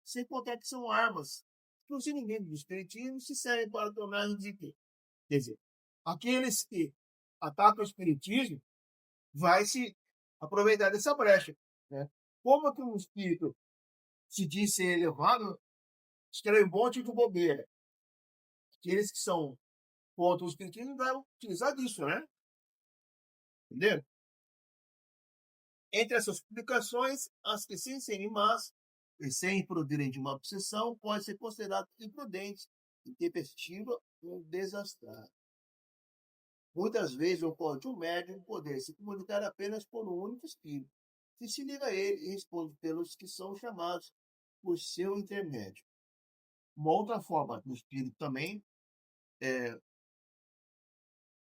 Speaker 1: sem contar que são armas. Inclusive, ninguém do espiritismo se serve para tornar ridículo. Quer dizer, aqueles que atacam o espiritismo vai se aproveitar dessa brecha. Né? Como que um espírito se diz ser elevado, escreve um monte de bobeira. Aqueles que são contra o espiritismo vão utilizar disso, né? Entendeu? Entre essas publicações, as que sem serem más e sem produzirem de uma obsessão, podem ser consideradas imprudentes, intempestivas ou desastradas. Muitas vezes ocorre de um médium poder se comunicar apenas por um único espírito, que se liga a ele e responde pelos que são chamados por seu intermédio. Uma outra forma do espírito também,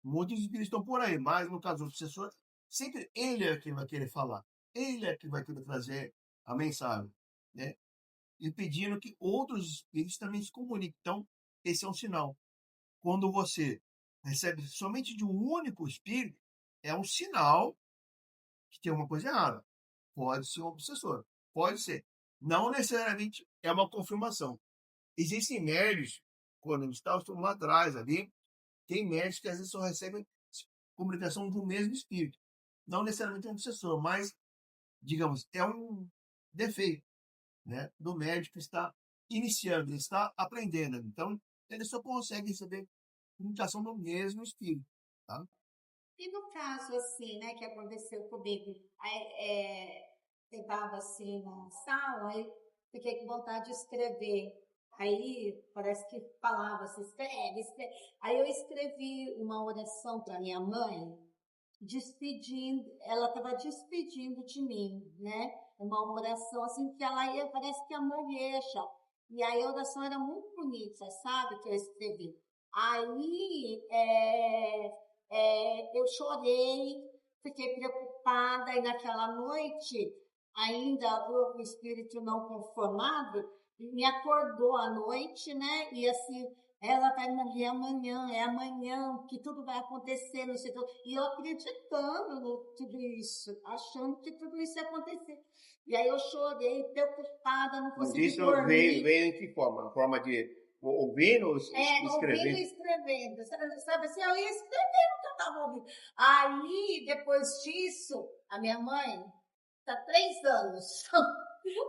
Speaker 1: muitos espíritos estão por aí, mas no caso do obsessor, sempre ele é quem vai querer falar, ele é quem vai querer trazer a mensagem, né? Impedindo que outros espíritos também se comuniquem. Então, esse é um sinal. Quando você recebe somente de um único espírito, é um sinal que tem uma coisa errada. Pode ser um obsessor. Pode ser. Não necessariamente é uma confirmação. Existem médios, quando a gente está lá atrás ali, tem médios que às vezes só recebem comunicação do mesmo espírito. Não necessariamente um obsessor, mas, digamos, é um defeito, né, do médico que está iniciando, ele está aprendendo. Então, ele só consegue receber comunicação do mesmo espírito. Tá?
Speaker 3: E no caso, assim, né, que aconteceu comigo, eu estava assim na sala, aí fiquei com vontade de escrever. Aí parece que falava assim, escreve, escreve. Aí eu escrevi uma oração para minha mãe, despedindo, ela estava despedindo de mim, né? Uma oração assim que ela ia, parece que a mãe deixa. E aí a oração era muito bonita, sabe, que eu escrevi. Aí eu chorei, fiquei preocupada, e naquela noite, ainda o espírito não conformado me acordou à noite, né? E assim,
Speaker 5: Ela vai morrer amanhã, é amanhã que tudo vai acontecer, não sei o quê. E eu acreditando no tudo isso, achando que tudo isso ia acontecer. E aí eu chorei, preocupada, não
Speaker 1: Mas
Speaker 5: consegui
Speaker 1: isso
Speaker 5: dormir.
Speaker 1: veio em que forma? Na forma de ouvindo ou
Speaker 5: Ouvindo e
Speaker 1: escrevendo?
Speaker 5: escrevendo. Sabe assim, eu ia escrevendo o que eu estava ouvindo. Aí, depois disso, a minha mãe está 3 anos.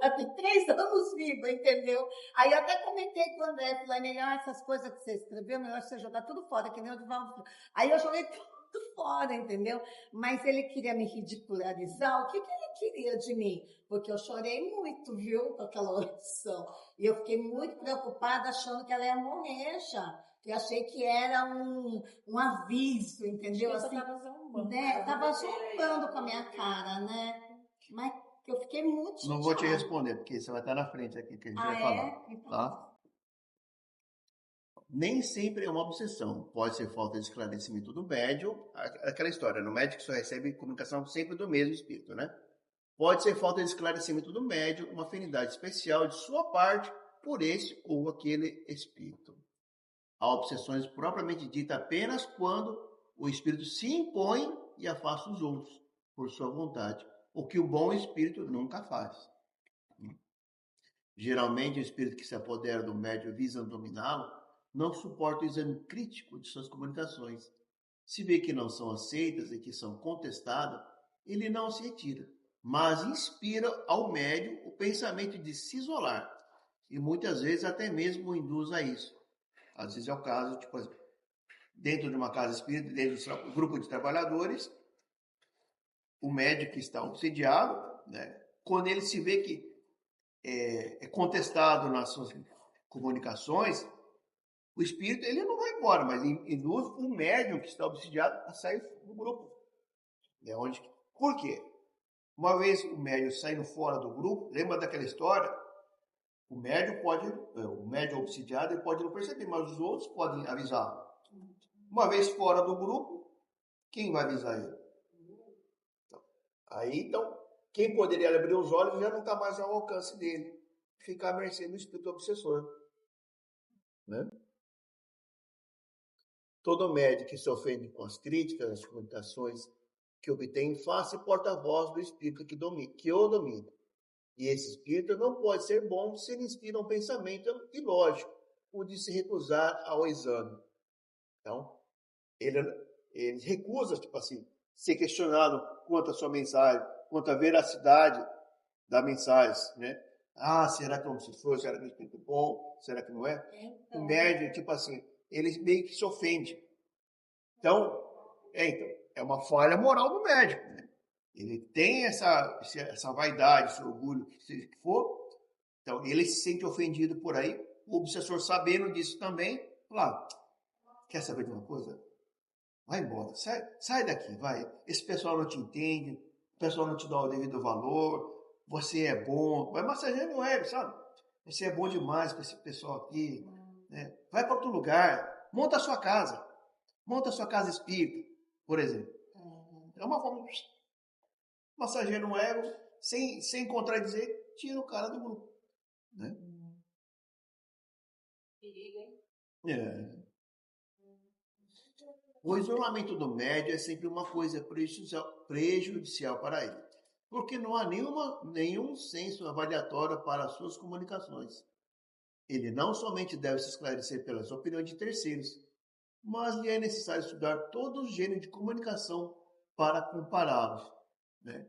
Speaker 5: Ela tem 3 anos viva, entendeu? Aí eu até comentei com o André, falei, melhor essas coisas que você escreveu, melhor você jogar tudo fora, que nem o Divaldo. Aí eu joguei tudo fora, entendeu? Mas ele queria me ridicularizar. O que ele queria de mim? Porque eu chorei muito, viu, com aquela oração. E eu fiquei muito preocupada, achando que ela ia morrer já. Eu achei que era um aviso, entendeu?
Speaker 3: Acho que
Speaker 5: Assim,
Speaker 3: eu tava zombando.
Speaker 5: né? Tava zombando com a minha cara, né? Mas eu fiquei muito
Speaker 1: Não vou te
Speaker 5: chateada.
Speaker 1: responder, porque você vai estar na frente aqui que a gente
Speaker 5: Ah,
Speaker 1: vai
Speaker 5: é?
Speaker 1: falar.
Speaker 5: Então,
Speaker 1: Tá? Nem sempre é uma obsessão. Pode ser falta de esclarecimento do médium. Aquela história, no médium só recebe comunicação sempre do mesmo espírito, né? Pode ser falta de esclarecimento do médium, uma afinidade especial de sua parte por esse ou aquele espírito. Há obsessões propriamente ditas apenas quando o espírito se impõe e afasta os outros por sua vontade, o que o bom espírito nunca faz. Geralmente, o espírito que se apodera do médium visando dominá-lo não suporta o exame crítico de suas comunicações. Se vê que não são aceitas e que são contestadas, ele não se retira, mas inspira ao médium o pensamento de se isolar e muitas vezes até mesmo o induz a isso. Às vezes é o caso, tipo, dentro de uma casa espírita, dentro de um grupo de trabalhadores, o médium que está obsediado, né, quando ele se vê que é contestado nas suas comunicações, o espírito ele não vai embora, mas induz o médium que está obsidiado a sair do grupo. É onde, por quê? Uma vez o médium saindo fora do grupo, lembra daquela história? O médium obsidiado, ele pode não perceber, mas os outros podem avisar. Uma vez fora do grupo, quem vai avisar ele? Então, quem poderia abrir os olhos já não está mais ao alcance dele. Ficar à mercê do espírito obsessor. Né? Todo médium que se ofende com as críticas, as comunicações que obtém, face porta-voz do espírito que o domina. E esse espírito não pode ser bom se ele inspira um pensamento ilógico, o de se recusar ao exame. Então, ele recusa, tipo assim, ser questionado quanto à sua mensagem, quanto à veracidade da mensagem, né? Ah, será que é um obsessor? Será que é um espírito bom? Será que não é? O médium, tipo assim, ele meio que se ofende. Então, é uma falha moral do médico, né? Ele tem essa vaidade, esse orgulho, seja o que for. Então, ele se sente ofendido por aí. O obsessor, sabendo disso também, fala, quer saber de uma coisa? Vai embora, sai daqui, vai. Esse pessoal não te entende, o pessoal não te dá o devido valor, você é bom, vai massageando o ego, sabe? Você é bom demais para esse pessoal aqui, né? Vai para outro lugar, monta a sua casa espírita, por exemplo. É uma forma de massagear o ego, sem contradizer, tira o cara do grupo, né?
Speaker 2: Perigo, hein?
Speaker 1: É. O isolamento do médium é sempre uma coisa prejudicial para ele, porque não há nenhum senso avaliatório para as suas comunicações. Ele não somente deve se esclarecer pelas opiniões de terceiros, mas lhe é necessário estudar todo o gênero de comunicação para compará-los. Né?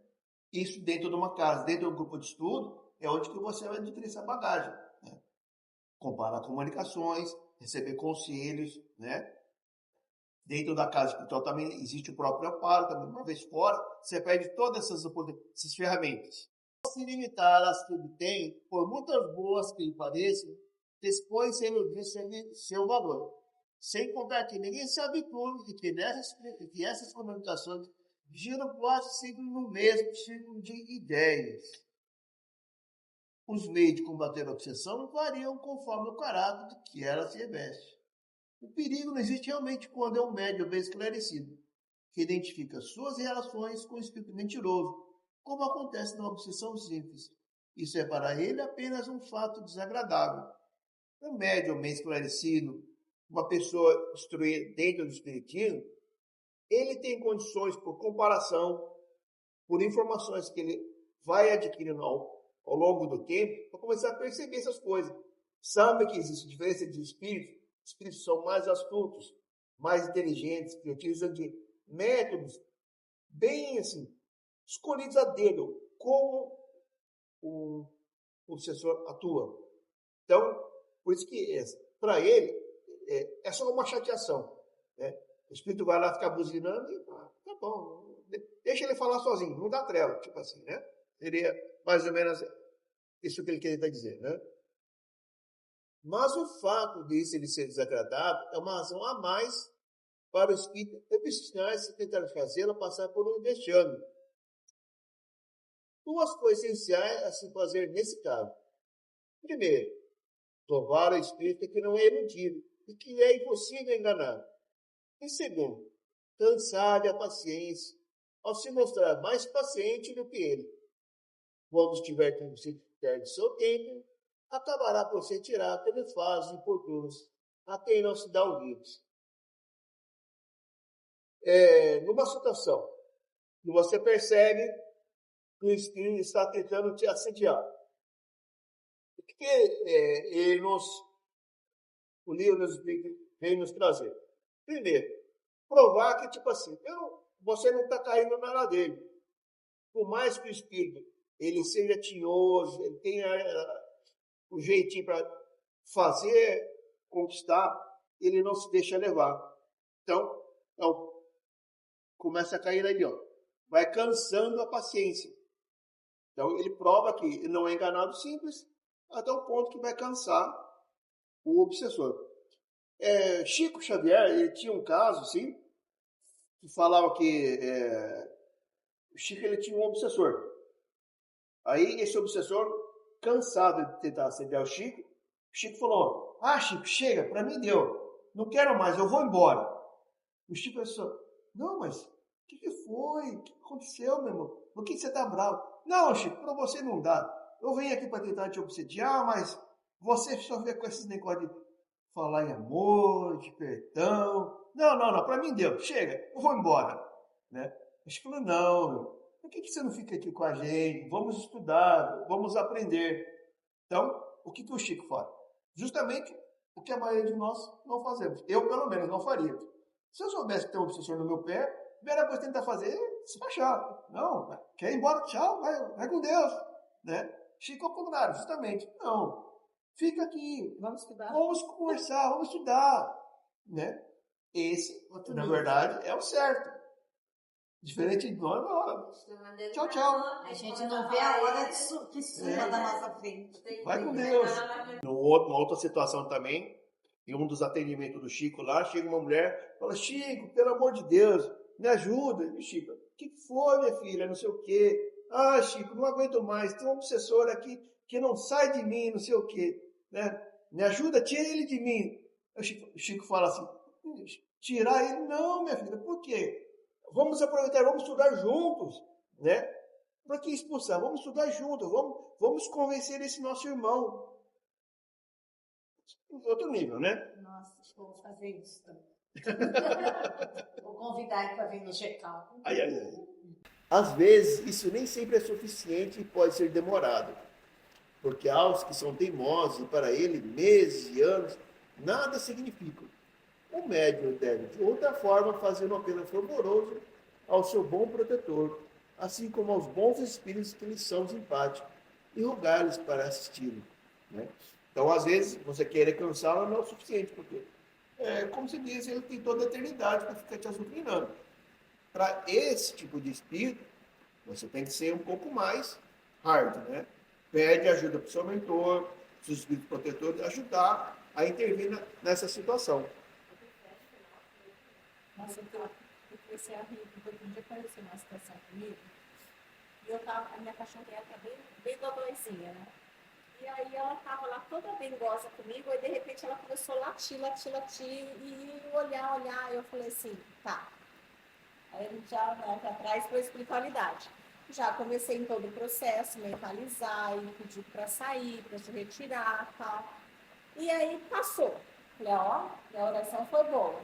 Speaker 1: Isso dentro de uma casa, dentro de um grupo de estudo, é onde que você vai adquirir essa bagagem. Né? Comparar comunicações, receber conselhos, né? Dentro da casa espiritual também existe o próprio amparo, também uma vez fora, você perde todas essas ferramentas. Se limitar às que ele tem, por muitas boas que lhe pareçam, dispõe sem iludir seu valor. Sem contar que ninguém se habitua e que essas comunicações giram quase sempre no mesmo círculo de ideias. Os meios de combater a obsessão variam conforme o caráter de que ela se reveste. O perigo não existe realmente quando é um médium bem esclarecido, que identifica suas relações com o espírito mentiroso, como acontece na obsessão simples. Isso é para ele apenas um fato desagradável. Um médium bem esclarecido,
Speaker 6: uma pessoa instruída dentro do espiritismo, ele tem condições, por comparação, por informações que ele vai adquirindo ao longo do tempo, para começar a perceber essas coisas. Sabe que existe diferença de espíritos? Espíritos são mais astutos, mais inteligentes, que utilizam de métodos bem assim, escolhidos a dedo, como o obsessor atua. Então, por isso que para ele é só uma chateação. Né? O espírito vai lá ficar buzinando e tá bom, deixa ele falar sozinho, não dá trela, tipo assim, né? Seria mais ou menos isso que ele queria dizer, né? Mas o fato disso ele ser desagradável é uma razão a mais para o espírito persistir se tentar fazê-la passar por um vexame. Duas coisas essenciais a se fazer nesse caso. Primeiro, provar ao espírito que não é iludível e que é impossível enganar. E segundo, cansar-lhe a paciência ao se mostrar mais paciente do que ele. Quando estiver com você perde seu tempo, acabará por se tirar pelas fases importunas a quem não se dá ouvidos. Numa situação que você percebe que o espírito está tentando te assediar. O que o livro dos espíritos vem nos trazer? Primeiro, provar que, tipo assim, você não está caindo na área dele. Por mais que o espírito ele seja tinhoso, ele tenha o jeitinho para fazer, conquistar, ele não se deixa levar. Então começa a cair ali, ó. Vai cansando a paciência. Então, ele prova que ele não é enganado simples, até o ponto que vai cansar o obsessor. Chico Xavier, ele tinha um caso, assim, que falava que o Chico ele tinha um obsessor. Aí, esse obsessor, cansado de tentar assediar o Chico falou, Chico, chega, para mim deu. Não quero mais, eu vou embora. O Chico pensou, não, mas o que foi? O que aconteceu, meu irmão? Por que você está bravo? Não, Chico, para você não dá. Eu venho aqui para tentar te obsediar, mas você só vê com esses negócios de falar em amor, de perdão. Não, para mim deu. Chega, eu vou embora. Né? O Chico falou, não, por que você não fica aqui com a gente? Vamos estudar, vamos aprender. Então, o que o Chico faz? Justamente o que a maioria de nós não fazemos. Eu, pelo menos, não faria. Se eu soubesse que tem um obsessor no meu pé, a primeira coisa que tentar fazer é se fechar. Não, quer ir embora, tchau, vai com Deus. Né? Chico ao contrário, justamente. Não, fica aqui,
Speaker 5: Vamos estudar.
Speaker 6: Vamos conversar, vamos estudar. Né? Esse, na verdade, é o certo. Diferente de nós, tchau.
Speaker 5: A gente não vê a hora que suma da nossa frente.
Speaker 6: Vai com Deus. Numa outra situação também, em um dos atendimentos do Chico lá, chega uma mulher, fala, Chico, pelo amor de Deus, me ajuda. E Chico, o que foi, minha filha? Não sei o quê. Chico, não aguento mais, tem um obsessor aqui que não sai de mim, não sei o quê. Né? Me ajuda, tira ele de mim. O Chico fala assim, tirar ele? Não, minha filha, por quê? Vamos aproveitar, vamos estudar juntos, né? Para que expulsar? Vamos estudar juntos, vamos convencer esse nosso irmão. Outro nível, né?
Speaker 5: Nossa, vou fazer isso também. Vou convidar ele para vir no check-out.
Speaker 6: Ai. Às vezes, isso nem sempre é suficiente e pode ser demorado. Porque há os que são teimosos e para ele, meses e anos, nada significam. O médium deve, de outra forma, fazer um apelo fervoroso ao seu bom protetor, assim como aos bons espíritos que lhes são simpáticos, e rogar-lhes para assisti-lo. Né? Então, às vezes, você querer cansá-lo não é o suficiente, porque, como se diz, ele tem toda a eternidade para ficar te azucrinando. Para esse tipo de espírito, você tem que ser um pouco mais hard, né? Pede ajuda para o seu mentor, seus espíritos protetores, ajudar a intervir nessa situação.
Speaker 3: Nossa, eu comecei a rir, porque um dia apareceu uma situação comigo, e a minha cachorrinha tá bem dodóizinha, né? E aí ela tava lá toda dengosa comigo, e de repente ela começou a latir, e olhar, e eu falei assim, tá. Aí a gente já traz para a espiritualidade. Já comecei em todo o processo, mentalizar, e pedir para sair, para se retirar, tal. E aí passou. Falei, ó, minha oração foi boa.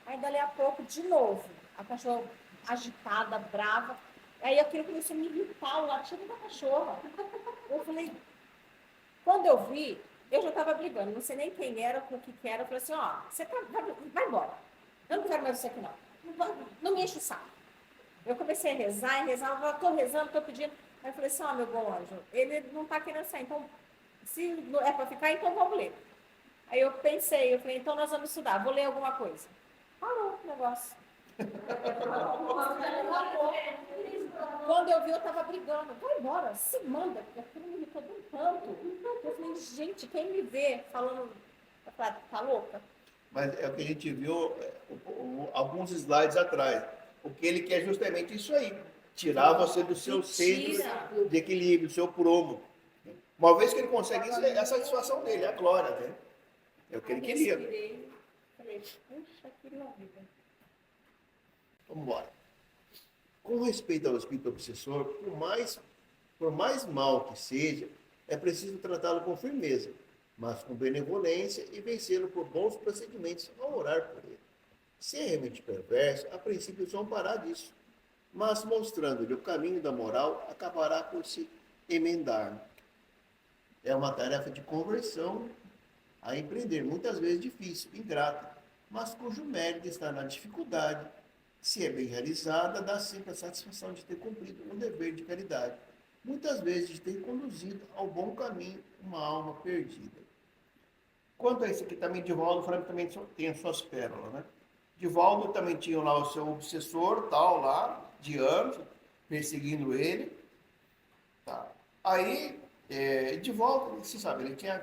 Speaker 3: Aí, dali a pouco, de novo, a cachorra agitada, brava. Aí aquilo começou a me irritar, o latido da cachorra. Eu falei, quando eu vi, eu já estava brigando, não sei nem quem era, com o que era. Eu falei assim, ó, você vai embora. Eu não quero mais você aqui, não. Não me enche o saco. Eu comecei a rezar, eu estou rezando, estou pedindo. Aí eu falei assim, ó, meu bom anjo, ele não está querendo sair, então, se é para ficar, então vamos ler. Aí eu pensei, eu falei, então nós vamos estudar, vou ler alguma coisa. Parou o negócio. Quando eu vi, eu estava brigando. Vai embora, se manda, porque aquilo me irritou de um tanto. Eu falei, gente, quem me vê falando, eu falei, tá louca?
Speaker 6: Mas é o que a gente viu alguns slides atrás. O que ele quer é justamente isso aí. Tirar você do seu centro de equilíbrio, do seu prumo. Uma vez que ele consegue isso, é a satisfação dele, é a glória, né? É o que ele queria.
Speaker 3: Falei, puxa, queria vida.
Speaker 6: Vamos embora. Com respeito ao espírito obsessor, por mais mal que seja, é preciso tratá-lo com firmeza, mas com benevolência e vencê-lo por bons procedimentos ao orar por ele. Se é realmente perverso, a princípio vão parar disso, mas mostrando-lhe o caminho da moral, acabará por se emendar. É uma tarefa de conversão a empreender, muitas vezes difícil, ingrata, mas cujo mérito está na dificuldade. Se é bem realizada, dá sempre a satisfação de ter cumprido um dever de caridade, muitas vezes de ter conduzido ao bom caminho uma alma perdida. Quanto a isso aqui também, Divaldo, o Franco também tem as suas pérolas, né? Divaldo também tinha lá o seu obsessor, tal, lá, de anos, perseguindo ele. Tá. Aí, Divaldo, você sabe, ele tinha a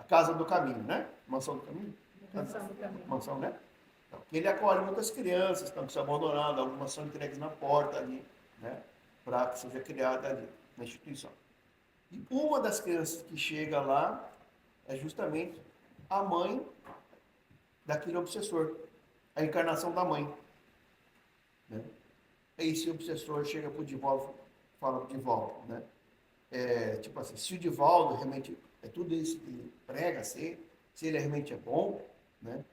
Speaker 6: Casa do Caminho, né? Mansão do Caminho?
Speaker 3: Mansão do Caminho.
Speaker 6: Mansão, né? Então, ele acolhe muitas crianças que estão se abandonando, algumas são entregues na porta ali, né? Para que seja criada ali, na instituição. E uma das crianças que chega lá é justamente a mãe daquele obsessor, a encarnação da mãe. Né? Aí esse obsessor chega para o Divaldo, fala para o Divaldo, né? Tipo assim, se o Divaldo realmente é tudo isso que ele prega ser, se ele realmente é bom, né?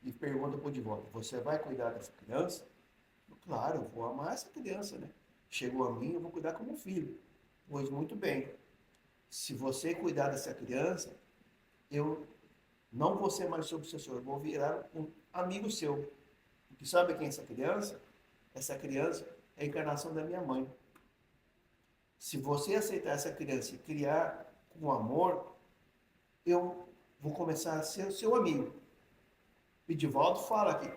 Speaker 6: E pergunta para o Divaldo, você vai cuidar dessa criança? Claro, eu vou amar essa criança, né? Chegou a mim, eu vou cuidar como um filho. Pois muito bem, se você cuidar dessa criança, eu não vou ser mais seu obsessor, eu vou virar um amigo seu. Porque sabe quem é essa criança? Essa criança é a encarnação da minha mãe. Se você aceitar essa criança e criar com amor, eu vou começar a ser o seu amigo. O Divaldo fala que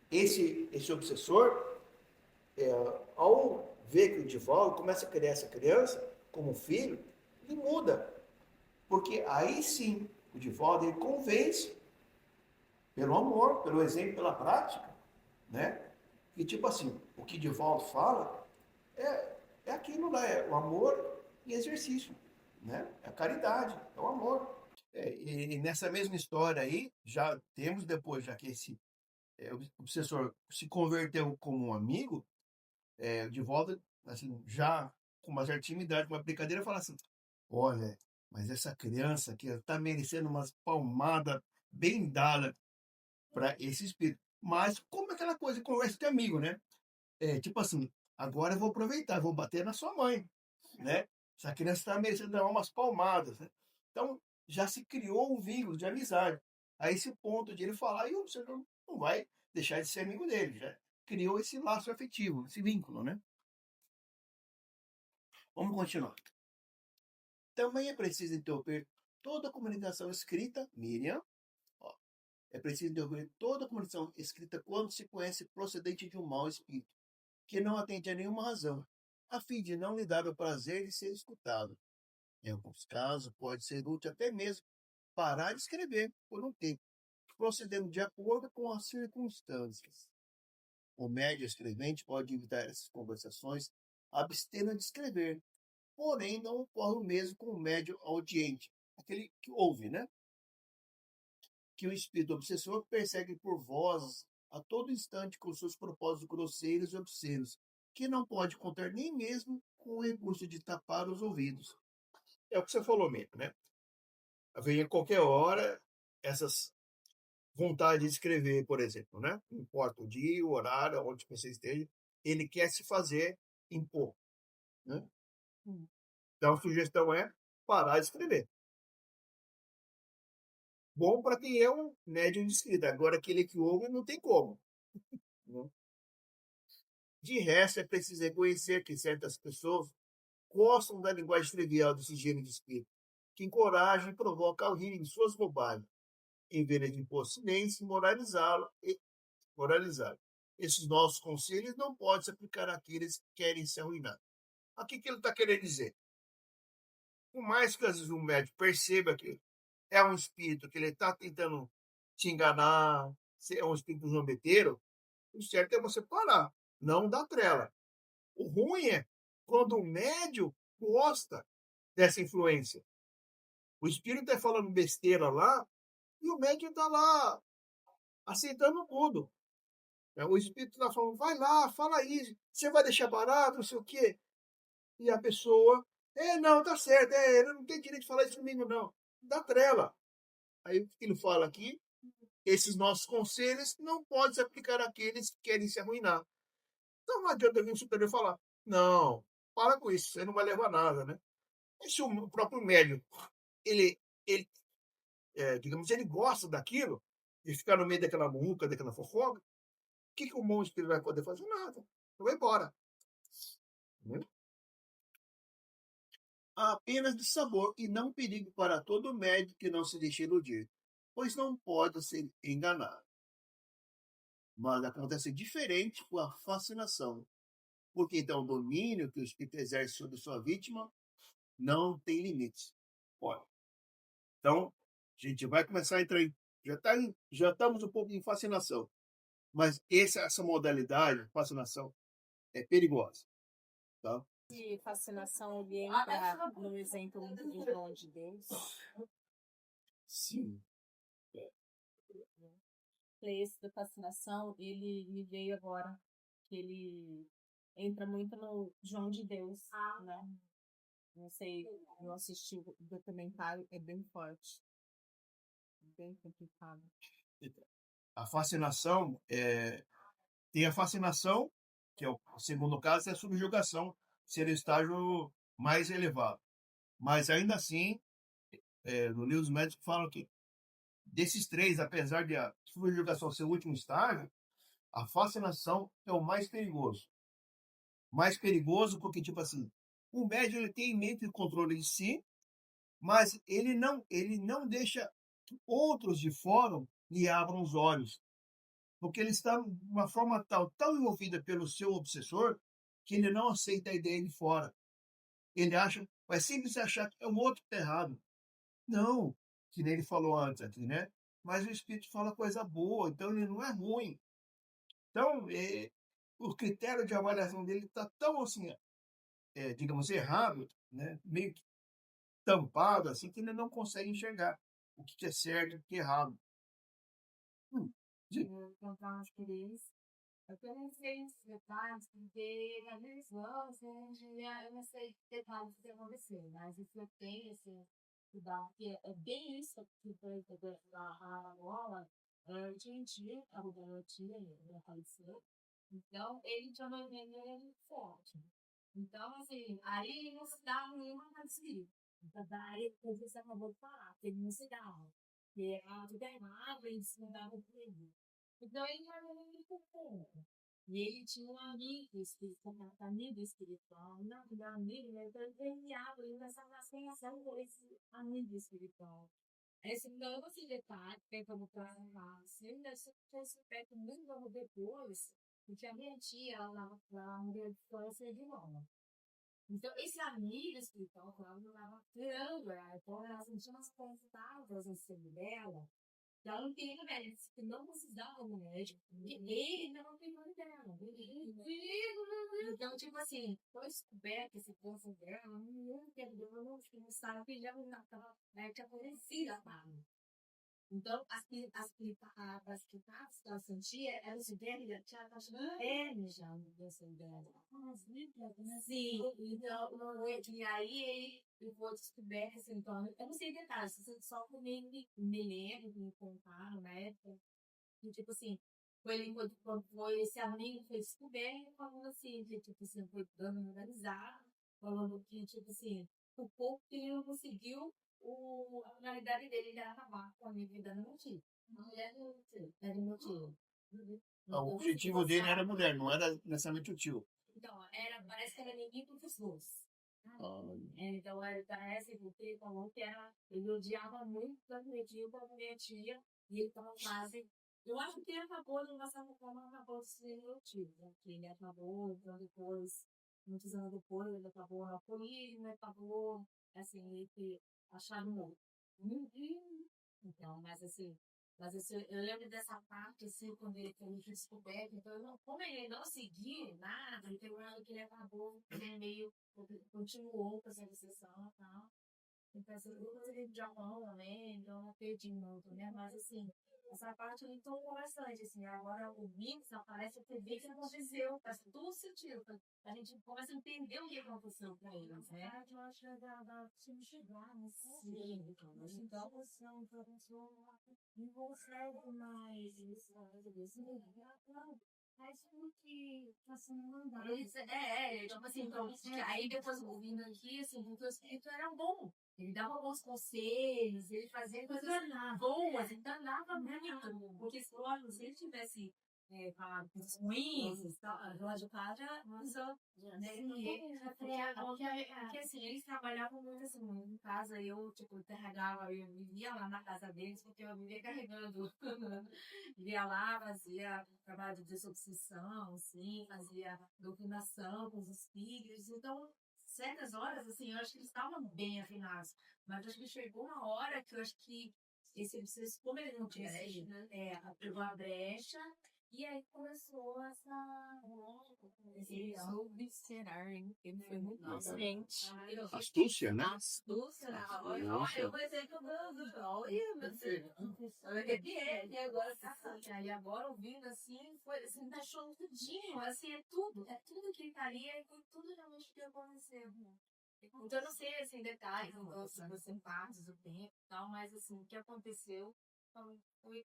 Speaker 6: esse obsessor, ao ver que o Divaldo começa a criar essa criança como filho, ele muda. Porque aí sim, o Divaldo ele convence, pelo amor, pelo exemplo, pela prática, né? E tipo assim, o que Divaldo fala é aquilo lá, é o amor em exercício, né? É a caridade, é o amor. E nessa mesma história aí, já temos depois, já que esse obsessor se converteu como um amigo, de volta, assim, já com uma certa intimidade, com uma brincadeira, fala assim, olha, mas essa criança aqui está merecendo umas palmadas bem dadas para esse espírito. Mas como aquela coisa, conversa de amigo, né? Tipo assim, agora eu vou aproveitar, vou bater na sua mãe, né? Essa criança está merecendo dar umas palmadas, né? Então, já se criou um vínculo de amizade. A esse ponto de ele falar, e você não vai deixar de ser amigo dele, já criou esse laço afetivo, esse vínculo, né? Vamos continuar. Também é preciso interromper toda a comunicação escrita, Miriam, ó, é preciso interromper toda a comunicação escrita quando se conhece procedente de um mau espírito, que não atende a nenhuma razão, a fim de não lhe dar o prazer de ser escutado. Em alguns casos, pode ser útil até mesmo parar de escrever por um tempo, procedendo de acordo com as circunstâncias. O médio escrevente pode evitar essas conversações, abstendo de escrever, porém não ocorre o mesmo com o médio audiente, aquele que ouve, né? Que o espírito obsessor persegue por vozes a todo instante com seus propósitos grosseiros e obscenos, que não pode conter nem mesmo com o recurso de tapar os ouvidos. É o que você falou mesmo, né?
Speaker 1: vem a qualquer hora essas vontades de escrever, por exemplo, né? Não importa o dia, o horário, onde você esteja, ele quer se fazer impor, né? Então, a sugestão é parar de escrever. Bom para quem é um médium de escrita. Agora, aquele que ouve, não tem como. Né? De resto, é preciso reconhecer que certas pessoas gostam da linguagem trivial desse gênero de escrita, que encoraja e provoca ao rirem de suas bobagens, em vez de impor silêncio e moralizar. Esses nossos conselhos não podem se aplicar àqueles que querem se arruinar. O que ele está querendo dizer? Por mais que às vezes o médico perceba que é um espírito que ele está tentando te enganar, é um espírito zombeteiro, o certo é você parar, não dar trela. O ruim é quando o médium gosta dessa influência. O espírito está falando besteira lá e o médium está lá aceitando tudo. O espírito está falando, vai lá, fala isso, você vai deixar barato, não sei o quê. E a pessoa, não, tá certo, ele não tem direito de falar isso comigo, não. Dá trela. Aí o que ele fala aqui? Esses nossos conselhos não podem se aplicar àqueles que querem se arruinar. Então não adianta vir um superior falar, não, para com isso, você não vai levar a nada, né? E se o próprio médium, ele digamos, ele gosta daquilo, e ficar no meio daquela muca, daquela fofoca, o que o bom espírito vai poder fazer? Nada. Vai embora. Entendeu? Há apenas de sabor e não perigo para todo médico que não se deixe iludir, pois não pode ser enganado. Mas acontece diferente com a fascinação, porque então o domínio que o espírito exerce sobre sua vítima não tem limites. Olha, então, a gente vai começar a entrar em... Já estamos um pouco em fascinação, mas essa modalidade, fascinação, é perigosa. Tá?
Speaker 3: E fascinação, ele entra no exemplo do dom de Deus.
Speaker 1: Sim.
Speaker 3: Esse da fascinação, ele me veio agora, que ele entra muito no João de Deus, né? Não sei, eu assisti o documentário, é bem forte. Bem complicado.
Speaker 1: A fascinação, tem a fascinação, que é o segundo caso, é a subjugação, ser o estágio mais elevado. Mas ainda assim, no livro dos médicos falam que desses três, apesar de a subjugação ser o último estágio, a fascinação é o mais perigoso. Mais perigoso porque, tipo assim, o médium ele tem em mente o controle de si, mas ele não deixa que outros de fora lhe abram os olhos. Porque ele está de uma forma tão envolvida pelo seu obsessor, que ele não aceita a ideia de fora. Ele vai sempre se achar que é o outro que está errado. Não, que nem ele falou antes aqui, né? Mas o Espírito fala coisa boa, então ele não é ruim. Então, o critério de avaliação dele está tão, assim, digamos, errado, né? Meio que tampado, assim, que ele não consegue enxergar o que é certo e o que é errado.
Speaker 2: Contar uns três. Eu pensei nesses detalhes, porque às vezes eu não sei detalhes do que aconteceu, mas isso eu tenho esse estudar, porque é bem isso que foi a bola. Eu tinha um tio, a tia, ele faleceu. Então, ele tinha uma ele forte. Então, assim, aí não se dava nenhuma conseguir. Então, daí, depois você acabou de falar, que ele não se dava. Porque a vida errava e se não dava por ele. Então, ele era muito pouco. E ele tinha um amigo espiritual, não, ele era amigo, então ele ganhava, ele nessa nascenção com esse amigo espiritual. Esse não esse detalhe, tem como trabalhar, se ainda se fosse perto muito ano depois, porque a minha tia, ela morreu de câncer de mama. Então, esse amigo espiritual, ela não estava tirando ela, então ela sentia umas pontadas no sangue dela. Ela não queria médico, que não precisava do médico, porque ele não tem nome dela. Então, tipo assim, foi descoberto esse câncer dela, ela não entendeu, não sabe que já tinha conhecido a Pablo. Então, as clipadas que ela sentia, ela se vê, tinha pele já dessa ideia. Sim, então, e aí ele foi descoberto, assim, então, eu não sei detalhes, só que me lembro, me contaram, né? E, tipo assim, quando foi esse amigo que foi descoberto, falando assim, que, tipo assim, foi dando analisar, falando que, tipo assim, o corpo que não conseguiu a finalidade dele de acabar com a minha vida no motivo. Não era o motivo. Era o motivo.
Speaker 1: O objetivo dele era a mulher, não era necessariamente o tio.
Speaker 2: Então, parece que era inimigo dos dois.
Speaker 1: Olha.
Speaker 2: Então, parece que ele falou que ele odiava muito a minha tia, e ele estava quase. Eu acho que ele acabou, de uma certa forma, acabou de ser motivo, né? Que ele acabou, então depois, muitos anos depois, ele acabou no alcoolismo, acabou, assim, ele achado muito. Então, mas assim, eu lembro dessa parte, assim, quando ele foi descoberto, então, como ele não seguia nada, então eu acho que ele acabou meio, continuou com essa sessão e tal. Então, assim, eu gostei de Japão também, então não perdi muito, né? Mas, assim, essa parte ele tomou bastante, assim, agora o Mix aparece, você vê que aconteceu, faz todo sentido. A gente começa a entender o que aconteceu com eles, né? Eu acho legal da time chegar nesse então você é um professor e consegue mais isso, mas o que está sendo mandado. Tipo assim, então, aí depois ouvindo aqui, assim, porque o espírito era bom. Ele dava bons conselhos, ele fazia coisas boas, ele danava muito. Porque se ele tivesse falado coisas ruins, o advogado já usou, né? Porque assim, eles trabalhavam muito assim, em casa, eu, tipo, carregava, eu vivia lá na casa deles, porque eu vivia carregando. Vivia lá, fazia trabalho de desobsessão, assim, fazia doutrinação com os espíritos, então certas horas, assim, eu acho que eles estavam bem afinados, mas eu acho que chegou uma hora que eu acho que vocês, como ele não tinha sido, pegou a brecha, e aí começou essa. Ele soube será, hein? Ele foi muito inocente.
Speaker 1: Astúcia, né?
Speaker 2: Astúcia, olha, eu pensei que eu olha, meu filho. Eu arrepiei, e agora tá assim. Aí agora ouvindo assim, foi assim, tá achando tudinho, assim, é tudo que ele tá ali, é tudo realmente que aconteceu. Então eu não sei, assim, detalhes, se você partes do tempo e tal, mas assim, o que aconteceu foi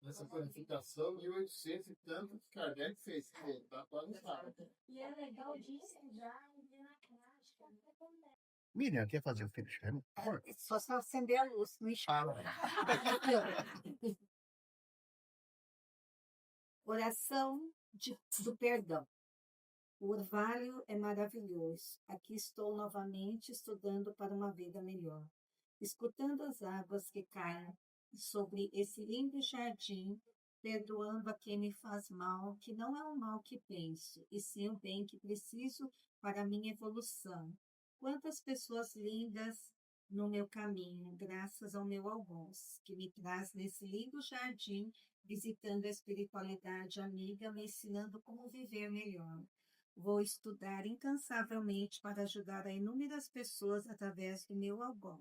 Speaker 4: Essa codificação de 800 e tanto que Kardec fez, tá quase sabe.
Speaker 2: E é legal disso já ver na prática.
Speaker 1: Miriam, quer fazer o fechamento?
Speaker 5: Só se acender a luz no escuro. Oração do perdão. O orvalho é maravilhoso. Aqui estou novamente estudando para uma vida melhor. Escutando as águas que caem sobre esse lindo jardim, perdoando a quem me faz mal, que não é o mal que penso, e sim o bem que preciso para a minha evolução. Quantas pessoas lindas no meu caminho, graças ao meu algoz, que me traz nesse lindo jardim, visitando a espiritualidade amiga, me ensinando como viver melhor. Vou estudar incansavelmente para ajudar a inúmeras pessoas através do meu algoz.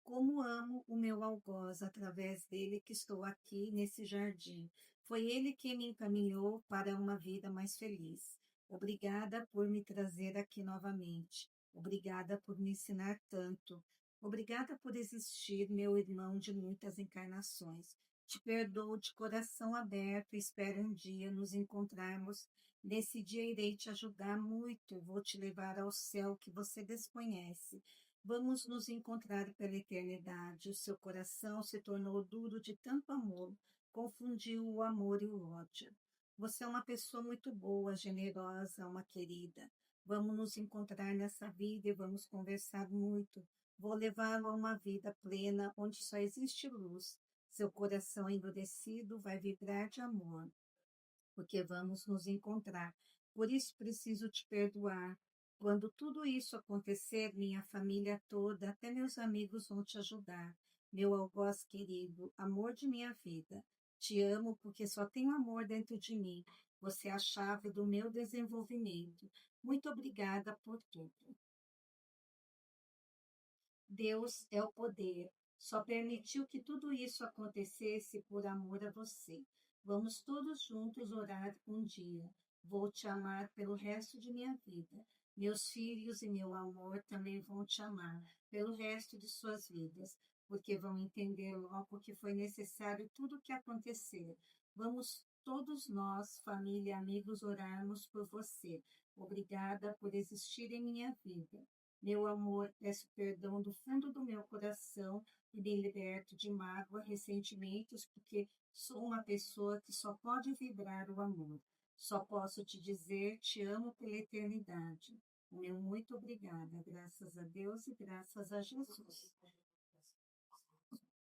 Speaker 5: Como amo o meu algoz, através dele que estou aqui nesse jardim. Foi ele que me encaminhou para uma vida mais feliz. Obrigada por me trazer aqui novamente. Obrigada por me ensinar tanto. Obrigada por existir, meu irmão de muitas encarnações. Te perdoo de coração aberto e espero um dia nos encontrarmos. Nesse dia irei te ajudar muito. Vou te levar ao céu que você desconhece. Vamos nos encontrar pela eternidade. O seu coração se tornou duro de tanto amor, confundiu o amor e o ódio. Você é uma pessoa muito boa, generosa, uma querida. Vamos nos encontrar nessa vida e vamos conversar muito. Vou levá-lo a uma vida plena, onde só existe luz. Seu coração endurecido vai vibrar de amor, porque vamos nos encontrar. Por isso preciso te perdoar. Quando tudo isso acontecer, minha família toda, até meus amigos vão te ajudar. Meu algoz querido, amor de minha vida, te amo porque só tenho amor dentro de mim. Você é a chave do meu desenvolvimento. Muito obrigada por tudo. Deus é o poder. Só permitiu que tudo isso acontecesse por amor a você. Vamos todos juntos orar um dia. Vou te amar pelo resto de minha vida. Meus filhos e meu amor também vão te amar pelo resto de suas vidas, porque vão entender logo que foi necessário tudo o que acontecer. Vamos todos nós, família e amigos, orarmos por você. Obrigada por existir em minha vida. Meu amor, peço perdão do fundo do meu coração e me liberto de mágoa, ressentimentos, porque sou uma pessoa que só pode vibrar o amor. Só posso te dizer, te amo pela eternidade. O meu muito obrigada, graças a Deus e graças a Jesus.